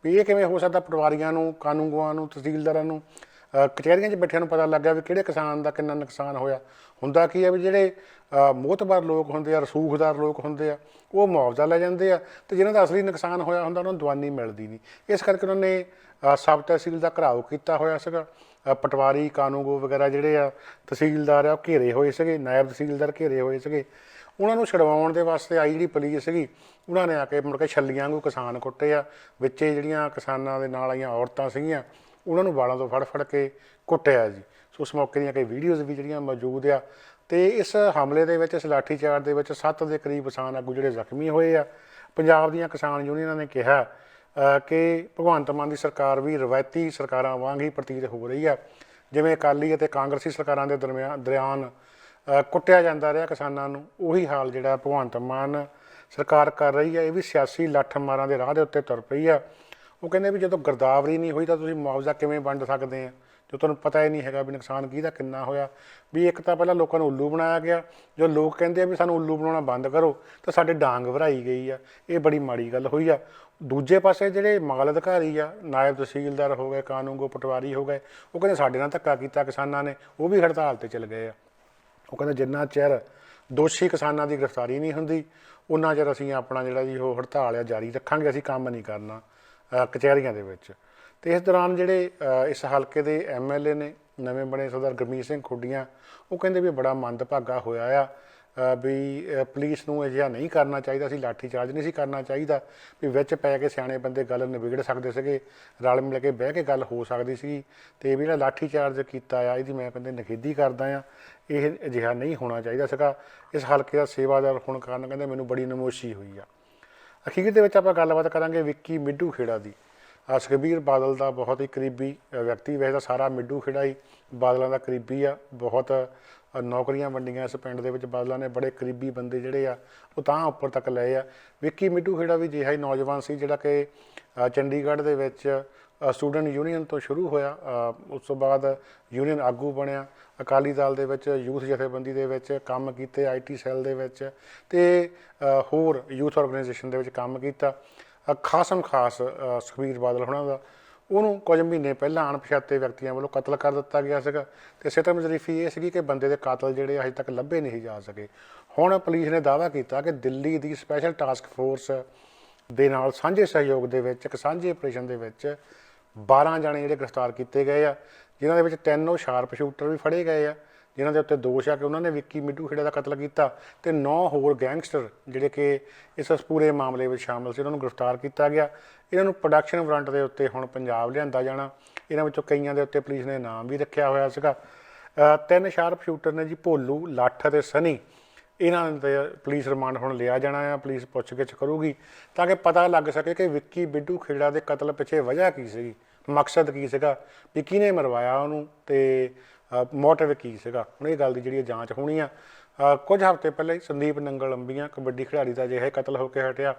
ਵੀ ਇਹ ਕਿਵੇਂ ਹੋ ਸਕਦਾ। ਪਟਵਾਰੀਆਂ ਨੂੰ, ਕਾਨੂੰਗੋਆਂ ਨੂੰ, ਤਹਿਸੀਲਦਾਰਾਂ ਨੂੰ, ਕਚਹਿਰੀਆਂ 'ਚ ਬੈਠਿਆਂ ਨੂੰ ਪਤਾ ਲੱਗਾ ਵੀ ਕਿਹੜੇ ਕਿਸਾਨ ਦਾ ਕਿੰਨਾ ਨੁਕਸਾਨ ਹੋਇਆ। ਹੁੰਦਾ ਕੀ ਹੈ ਵੀ ਜਿਹੜੇ ਮੋਹਤਬਾਰ ਲੋਕ ਹੁੰਦੇ ਆ, ਰਸੂਖਦਾਰ ਲੋਕ ਹੁੰਦੇ ਆ, ਉਹ ਮੁਆਵਜ਼ਾ ਲੈ ਜਾਂਦੇ ਆ ਤੇ ਜਿਹਨਾਂ ਦਾ ਅਸਲੀ ਨੁਕਸਾਨ ਹੋਇਆ ਹੁੰਦਾ ਉਹਨਾਂ ਨੂੰ ਦਵਾਨੀ ਮਿਲਦੀ ਨਹੀਂ। ਇਸ ਕਰਕੇ ਉਹਨਾਂ ਨੇ ਸਬ ਤਹਿਸੀਲ ਦਾ ਘਿਰਾਓ ਕੀਤਾ ਹੋਇਆ ਸੀਗਾ। ਪਟਵਾਰੀ, ਕਾਨੂੰਗੋ ਵਗੈਰਾ ਜਿਹੜੇ ਆ, ਤਹਿਸੀਲਦਾਰ ਆ, ਉਹ ਘੇਰੇ ਹੋਏ ਸੀਗੇ, ਨਾਇਬ ਤਹਿਸੀਲਦਾਰ ਘੇਰੇ ਹੋਏ ਸੀਗੇ। ਉਹਨਾਂ ਨੂੰ ਛਡਵਾਉਣ ਦੇ ਵਾਸਤੇ ਆਈ ਜਿਹੜੀ ਪੁਲਿਸ ਸੀਗੀ ਉਹਨਾਂ ਨੇ ਆ ਕੇ ਮੁੜ ਕੇ ਛੱਲੀਆਂ ਵਾਂਗੂ ਕਿਸਾਨ ਕੁੱਟੇ ਆ। ਵਿੱਚੇ ਜਿਹੜੀਆਂ ਕਿਸਾਨਾਂ ਦੇ ਨਾਲ ਆਈਆਂ ਔਰਤਾਂ ਸੀਗੀਆਂ ਉਹਨਾਂ ਨੂੰ ਵਾਲਾਂ ਤੋਂ ਫੜ ਕੇ ਕੁੱਟਿਆ ਜੀ। ਸੋ ਉਸ ਮੌਕੇ ਦੀਆਂ ਕਈ ਵੀਡੀਓਜ਼ ਵੀ ਜਿਹੜੀਆਂ ਮੌਜੂਦ ਆ। ਤੇ ਇਸ ਹਮਲੇ ਦੇ ਵਿੱਚ, ਇਸ ਲਾਠੀਚਾਰਜ ਦੇ ਵਿੱਚ 7 ਦੇ ਕਰੀਬ ਕਿਸਾਨ ਆਗੂ ਜਿਹੜੇ ਜ਼ਖਮੀ ਹੋਏ ਆ। ਪੰਜਾਬ ਦੀਆਂ ਕਿਸਾਨ ਯੂਨੀਅਨਾਂ ਨੇ ਕਿਹਾ ਕਿ ਭਗਵੰਤ ਮਾਨ ਦੀ ਸਰਕਾਰ ਵੀ ਰਵਾਇਤੀ ਸਰਕਾਰਾਂ ਵਾਂਗ ਹੀ ਪ੍ਰਤੀਤ ਹੋ ਰਹੀ ਆ। ਜਿਵੇਂ ਅਕਾਲੀ ਅਤੇ ਕਾਂਗਰਸੀ ਸਰਕਾਰਾਂ ਦੇ ਦਰਮਿਆਨ ਕੁੱਟਿਆ ਜਾਂਦਾ ਰਿਹਾ ਕਿਸਾਨਾਂ ਨੂੰ, ਉਹੀ ਹਾਲ ਜਿਹੜਾ ਭਗਵੰਤ ਮਾਨ ਸਰਕਾਰ ਕਰ ਰਹੀ ਆ। ਇਹ ਵੀ ਸਿਆਸੀ ਲੱਠ ਮਾਰਾਂ ਦੇ ਰਾਹ ਦੇ ਉੱਤੇ ਤੁਰ ਪਈ ਆ। ਉਹ ਕਹਿੰਦੇ ਵੀ ਜਦੋਂ ਗਿਰਦਾਵਰੀ ਨਹੀਂ ਹੋਈ ਤਾਂ ਤੁਸੀਂ ਮੁਆਵਜ਼ਾ ਕਿਵੇਂ ਵੰਡ ਸਕਦੇ ਆ ਜੋ ਤੁਹਾਨੂੰ ਪਤਾ ਹੀ ਨਹੀਂ ਹੈਗਾ ਵੀ ਨੁਕਸਾਨ ਕਿਹਦਾ ਕਿੰਨਾ ਹੋਇਆ। ਵੀ ਇੱਕ ਤਾਂ ਪਹਿਲਾਂ ਲੋਕਾਂ ਨੂੰ ਉੱਲੂ ਬਣਾਇਆ ਗਿਆ। ਜੋ ਲੋਕ ਕਹਿੰਦੇ ਆ ਵੀ ਸਾਨੂੰ ਉੱਲੂ ਬਣਾਉਣਾ ਬੰਦ ਕਰੋ ਤਾਂ ਸਾਡੇ ਡਾਂਗ ਭਰਾਈ ਗਈ ਆ। ਇਹ ਬੜੀ ਮਾੜੀ ਗੱਲ ਹੋਈ ਆ। ਦੂਜੇ ਪਾਸੇ ਜਿਹੜੇ ਮਾਲ ਅਧਿਕਾਰੀ ਆ, ਨਾਇਬ ਤਹਿਸੀਲਦਾਰ ਹੋ ਗਏ, ਕਾਨੂੰਗੋ, ਪਟਵਾਰੀ ਹੋ ਗਏ, ਉਹ ਕਹਿੰਦੇ ਸਾਡੇ ਨਾਲ ਧੱਕਾ ਕੀਤਾ ਕਿਸਾਨਾਂ ਨੇ, ਉਹ ਵੀ ਹੜਤਾਲ 'ਤੇ ਚਲ ਗਏ ਆ। ਉਹ ਕਹਿੰਦੇ ਜਿੰਨਾ ਚਿਰ ਦੋਸ਼ੀ ਕਿਸਾਨਾਂ ਦੀ ਗ੍ਰਿਫਤਾਰੀ ਨਹੀਂ ਹੁੰਦੀ ਉਹਨਾਂ ਚਿਰ ਅਸੀਂ ਆਪਣਾ ਜਿਹੜਾ ਜੀ ਉਹ ਹੜਤਾਲ ਆ ਜਾਰੀ ਰੱਖਾਂਗੇ, ਅਸੀਂ ਕੰਮ ਨਹੀਂ ਕਰਨਾ ਕਚਹਿਰੀਆਂ ਦੇ ਵਿੱਚ। ਤੇ ਇਸ ਦੌਰਾਨ ਜਿਹੜੇ ਇਸ ਹਲਕੇ ਦੇ MLA ਨੇ ਨਵੇਂ ਬਣੇ ਸਰਦਾਰ ਗੁਰਮੀਤ ਸਿੰਘ ਖੁੱਡੀਆਂ, ਉਹ ਕਹਿੰਦੇ ਵੀ ਬੜਾ ਮੰਦਭਾਗਾ ਹੋਇਆ ਆ ਵੀ ਪੁਲਿਸ ਨੂੰ ਅਜਿਹਾ ਨਹੀਂ ਕਰਨਾ ਚਾਹੀਦਾ ਸੀ, ਲਾਠੀਚਾਰਜ ਨਹੀਂ ਸੀ ਕਰਨਾ ਚਾਹੀਦਾ। ਵੀ ਵਿੱਚ ਪੈ ਕੇ ਸਿਆਣੇ ਬੰਦੇ ਗੱਲ ਨਿਬੇੜ ਸਕਦੇ ਸੀਗੇ, ਰਲ ਮਿਲ ਕੇ ਬਹਿ ਕੇ ਗੱਲ ਹੋ ਸਕਦੀ ਸੀ। ਤੇ ਵੀ ਜਿਹੜਾ ਲਾਠੀਚਾਰਜ ਕੀਤਾ ਆ ਇਹਦੀ ਮੈਂ ਕਹਿੰਦੇ ਨਿਖੇਧੀ ਕਰਦਾ ਆ। ਇਹ ਅਜਿਹਾ ਨਹੀਂ ਹੋਣਾ ਚਾਹੀਦਾ ਸੀਗਾ। ਇਸ ਹਲਕੇ ਦਾ ਸੇਵਾਦਾਰ ਹੋਣ ਕਾਰਨ ਕਹਿੰਦੇ ਮੈਨੂੰ ਬੜੀ ਨਮੋਸ਼ੀ ਹੋਈ ਆ। ਅਖੀਰ ਦੇ ਵਿੱਚ ਆਪਾਂ ਗੱਲਬਾਤ ਕਰਾਂਗੇ ਵਿੱਕੀ ਮਿੱਢੂ ਖੇੜਾ ਦੀ। ਸੁਖਬੀਰ ਬਾਦਲ ਦਾ ਬਹੁਤ ਹੀ ਕਰੀਬੀ ਵਿਅਕਤੀ, ਵੈਸੇ ਤਾਂ ਸਾਰਾ ਮਿੱਢੂ ਖੇੜਾ ਹੀ ਬਾਦਲਾਂ ਦਾ ਕਰੀਬੀ ਆ। ਬਹੁਤ ਨੌਕਰੀਆਂ ਵੰਡੀਆਂ ਇਸ ਪਿੰਡ ਦੇ ਵਿੱਚ ਬਾਦਲਾਂ ਨੇ, ਬੜੇ ਕਰੀਬੀ ਬੰਦੇ ਜਿਹੜੇ ਆ ਉਹ ਤਾਂ ਉੱਪਰ ਤੱਕ ਲਏ ਆ। ਵਿੱਕੀ ਮਿੱਢੂ ਖੇੜਾ ਵੀ ਅਜਿਹਾ ਹੀ ਨੌਜਵਾਨ ਸੀ ਜਿਹੜਾ ਕਿ ਚੰਡੀਗੜ੍ਹ ਦੇ ਵਿੱਚ ਸਟੂਡੈਂਟ ਯੂਨੀਅਨ ਤੋਂ ਸ਼ੁਰੂ ਹੋਇਆ, ਉਸ ਤੋਂ ਬਾਅਦ ਯੂਨੀਅਨ ਆਗੂ ਬਣਿਆ, ਅਕਾਲੀ ਦਲ ਦੇ ਵਿੱਚ ਯੂਥ ਜਥੇਬੰਦੀ ਦੇ ਵਿੱਚ ਕੰਮ ਕੀਤੇ, IT ਸੈੱਲ ਦੇ ਵਿੱਚ ਤੇ ਹੋਰ ਯੂਥ ਆਰਗੇਨਾਈਜੇਸ਼ਨ ਦੇ ਵਿੱਚ ਕੰਮ ਕੀਤਾ। ਖਾਸ ਸੁਖਬੀਰ ਬਾਦਲ ਹੋਣਾ ਦਾ ਉਹਨੂੰ ਕੁਝ ਮਹੀਨੇ ਪਹਿਲਾਂ ਅਣਪਛਾਤੇ ਵਿਅਕਤੀਆਂ ਵੱਲੋਂ ਕਤਲ ਕਰ ਦਿੱਤਾ ਗਿਆ ਸੀਗਾ। ਤੇ ਸਿੱਟਮ ਜ਼ਰੀਫੀ ਇਹ ਸੀਗੀ ਕਿ ਬੰਦੇ ਦੇ ਕਾਤਲ ਜਿਹੜੇ ਅਜੇ ਤੱਕ ਲੱਭੇ ਨਹੀਂ ਜਾ ਸਕੇ। ਹੁਣ ਪੁਲਿਸ ਨੇ ਦਾਅਵਾ ਕੀਤਾ ਕਿ ਦਿੱਲੀ ਦੀ ਸਪੈਸ਼ਲ ਟਾਸਕ ਫੋਰਸ ਦੇ ਨਾਲ ਸਾਂਝੇ ਸਹਿਯੋਗ ਦੇ ਵਿੱਚ ਇੱਕ ਸਾਂਝੇ ਆਪਰੇਸ਼ਨ ਦੇ ਵਿੱਚ 12 ਜਾਣੇ ਜਿਹੜੇ ਗ੍ਰਿਫਤਾਰ ਕੀਤੇ ਗਏ ਆ, ਜਿਨ੍ਹਾਂ ਦੇ ਵਿੱਚ 3 ਉਹ ਸ਼ਾਰਪ ਸ਼ੂਟਰ ਵੀ ਫੜੇ ਗਏ ਆ, ਜਿਨ੍ਹਾਂ ਦੇ ਉੱਤੇ ਦੋਸ਼ ਆ ਕਿ ਉਹਨਾਂ ਨੇ ਵਿੱਕੀ ਮਿੱਡੂ ਖੇੜਾ ਦਾ ਕਤਲ ਕੀਤਾ, ਤੇ 9 ਹੋਰ ਗੈਂਗਸਟਰ ਜਿਹੜੇ ਕਿ ਇਸ ਪੂਰੇ ਮਾਮਲੇ ਵਿੱਚ ਸ਼ਾਮਲ ਸੀ ਉਹਨਾਂ ਨੂੰ ਗ੍ਰਿਫਤਾਰ ਕੀਤਾ ਗਿਆ। ਇਹਨਾਂ ਨੂੰ ਪ੍ਰੋਡਕਸ਼ਨ ਵਾਰੰਟ ਦੇ ਉੱਤੇ ਹੁਣ ਪੰਜਾਬ ਲਿਆਂਦਾ ਜਾਣਾ। ਇਹਨਾਂ ਵਿੱਚੋਂ ਕਈਆਂ ਦੇ ਉੱਤੇ ਪੁਲਿਸ ਨੇ ਨਾਮ ਵੀ ਰੱਖਿਆ ਹੋਇਆ ਸੀਗਾ। 3 ਸ਼ਾਰਪ ਸ਼ੂਟਰ ਨੇ ਜੀ, ਭੋਲੂ, ਲੱਠ ਅਤੇ ਸਨੀ। ਇਹਨਾਂ ਦੇ ਪੁਲਿਸ ਰਿਮਾਂਡ ਹੁਣ ਲਿਆ ਜਾਣਾ ਆ। ਪੁਲਿਸ ਪੁੱਛਗਿੱਛ ਕਰੂਗੀ ਤਾਂ ਕਿ ਪਤਾ ਲੱਗ ਸਕੇ ਕਿ ਵਿੱਕੀ ਮਿੱਡੂ ਖੇੜਾ ਦੇ ਕਤਲ ਪਿੱਛੇ ਵਜ੍ਹਾ ਕੀ ਸੀਗੀ, ਮਕਸਦ ਕੀ ਸੀਗਾ, ਵੀ ਕਿਹਨੇ ਮਰਵਾਇਆ ਉਹਨੂੰ, ਤੇ ਮੋਟਿਵ ਕੀ ਸੀਗਾ। ਹੁਣ ਇਹ ਗੱਲ ਦੀ ਜਿਹੜੀ ਜਾਂਚ ਹੋਣੀ ਆ। ਕੁਝ ਹਫ਼ਤੇ ਪਹਿਲਾਂ ਹੀ ਸੰਦੀਪ ਨੰਗਲ ਅੰਬੀਆਂ ਕਬੱਡੀ ਖਿਡਾਰੀ ਦਾ ਅਜਿਹਾ ਕਤਲ ਹੋ ਕੇ ਹਟਿਆ।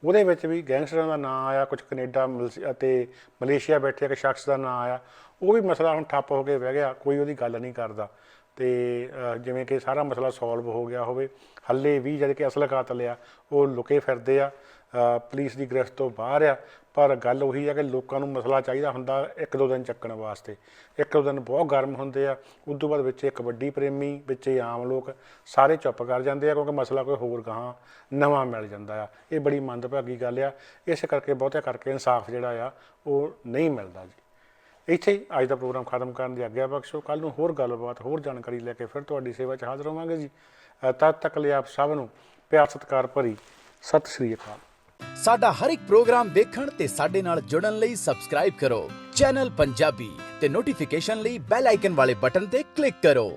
ਉਹਦੇ ਵਿੱਚ ਵੀ ਗੈਂਗਸਟਰਾਂ ਦਾ ਨਾਂ ਆਇਆ, ਕੁਝ ਕੈਨੇਡਾ ਅਤੇ ਮਲੇਸ਼ੀਆ ਬੈਠੇ ਇੱਕ ਸ਼ਖਸ ਦਾ ਨਾਂ ਆਇਆ। ਉਹ ਵੀ ਮਸਲਾ ਹੁਣ ਠੱਪ ਹੋ ਕੇ ਬਹਿ ਗਿਆ, ਕੋਈ ਉਹਦੀ ਗੱਲ ਨਹੀਂ ਕਰਦਾ। ਤੇ ਜਿਵੇਂ ਕਿ ਸਾਰਾ ਮਸਲਾ ਸੋਲਵ ਹੋ ਗਿਆ ਹੋਵੇ। ਹੱਲੇ ਵੀ ਜਦ ਕਿ ਅਸਲ ਕਾਤਲ ਆ ਉਹ ਲੁਕੇ ਫਿਰਦੇ ਆ, ਪੁਲਿਸ ਦੀ ਗ੍ਰਿਫਤ ਤੋਂ ਬਾਹਰ ਆ। ਪਰ ਗੱਲ ਉਹੀ ਆ ਕਿ ਲੋਕਾਂ ਨੂੰ ਮਸਲਾ ਚਾਹੀਦਾ ਹੁੰਦਾ 1-2 ਦਿਨ ਚੱਕਣ ਵਾਸਤੇ। 1-2 ਦਿਨ ਬਹੁਤ ਗਰਮ ਹੁੰਦੇ ਆ, ਉਸ ਤੋਂ ਬਾਅਦ ਵਿੱਚ ਕਬੱਡੀ ਪ੍ਰੇਮੀ, ਵਿੱਚ ਆਮ ਲੋਕ ਸਾਰੇ ਚੁੱਪ ਕਰ ਜਾਂਦੇ ਆ, ਕਿਉਂਕਿ ਮਸਲਾ ਕੋਈ ਹੋਰ ਗਾਹਾਂ ਨਵਾਂ ਮਿਲ ਜਾਂਦਾ ਆ। ਇਹ ਬੜੀ ਮੰਦਭਾਗੀ ਗੱਲ ਆ। ਇਸ ਕਰਕੇ ਬਹੁਤਿਆਂ ਕਰਕੇ ਇਨਸਾਫ ਜਿਹੜਾ ਆ ਉਹ ਨਹੀਂ ਮਿਲਦਾ ਜੀ। ਇੱਥੇ ਹੀ ਅੱਜ ਦਾ ਪ੍ਰੋਗਰਾਮ ਖਤਮ ਕਰਨ ਦੀ ਆਗਿਆ ਬਖਸ਼ੋ। ਕੱਲ੍ਹ ਨੂੰ ਹੋਰ ਗੱਲਬਾਤ, ਹੋਰ ਜਾਣਕਾਰੀ ਲੈ ਕੇ ਫਿਰ ਤੁਹਾਡੀ ਸੇਵਾ 'ਚ ਹਾਜ਼ਰ ਹੋਵਾਂਗੇ ਜੀ। ਤਦ ਤੱਕ ਲਈ ਆਪ ਸਭ ਨੂੰ ਪਿਆਰ ਸਤਿਕਾਰ ਭਰੀ ਸਤਿ ਸ਼੍ਰੀ ਅਕਾਲ। ਸਾਡਾ ਹਰ ਇੱਕ ਪ੍ਰੋਗਰਾਮ ਦੇਖਣ ਤੇ ਸਾਡੇ ਨਾਲ ਜੁੜਨ ਲਈ ਸਬਸਕ੍ਰਾਈਬ ਕਰੋ ਚੈਨਲ ਪੰਜਾਬੀ ਤੇ ਨੋਟੀਫਿਕੇਸ਼ਨ ਲਈ ਬੈਲ ਆਈਕਨ ਵਾਲੇ ਬਟਨ ਤੇ ਕਲਿੱਕ ਕਰੋ।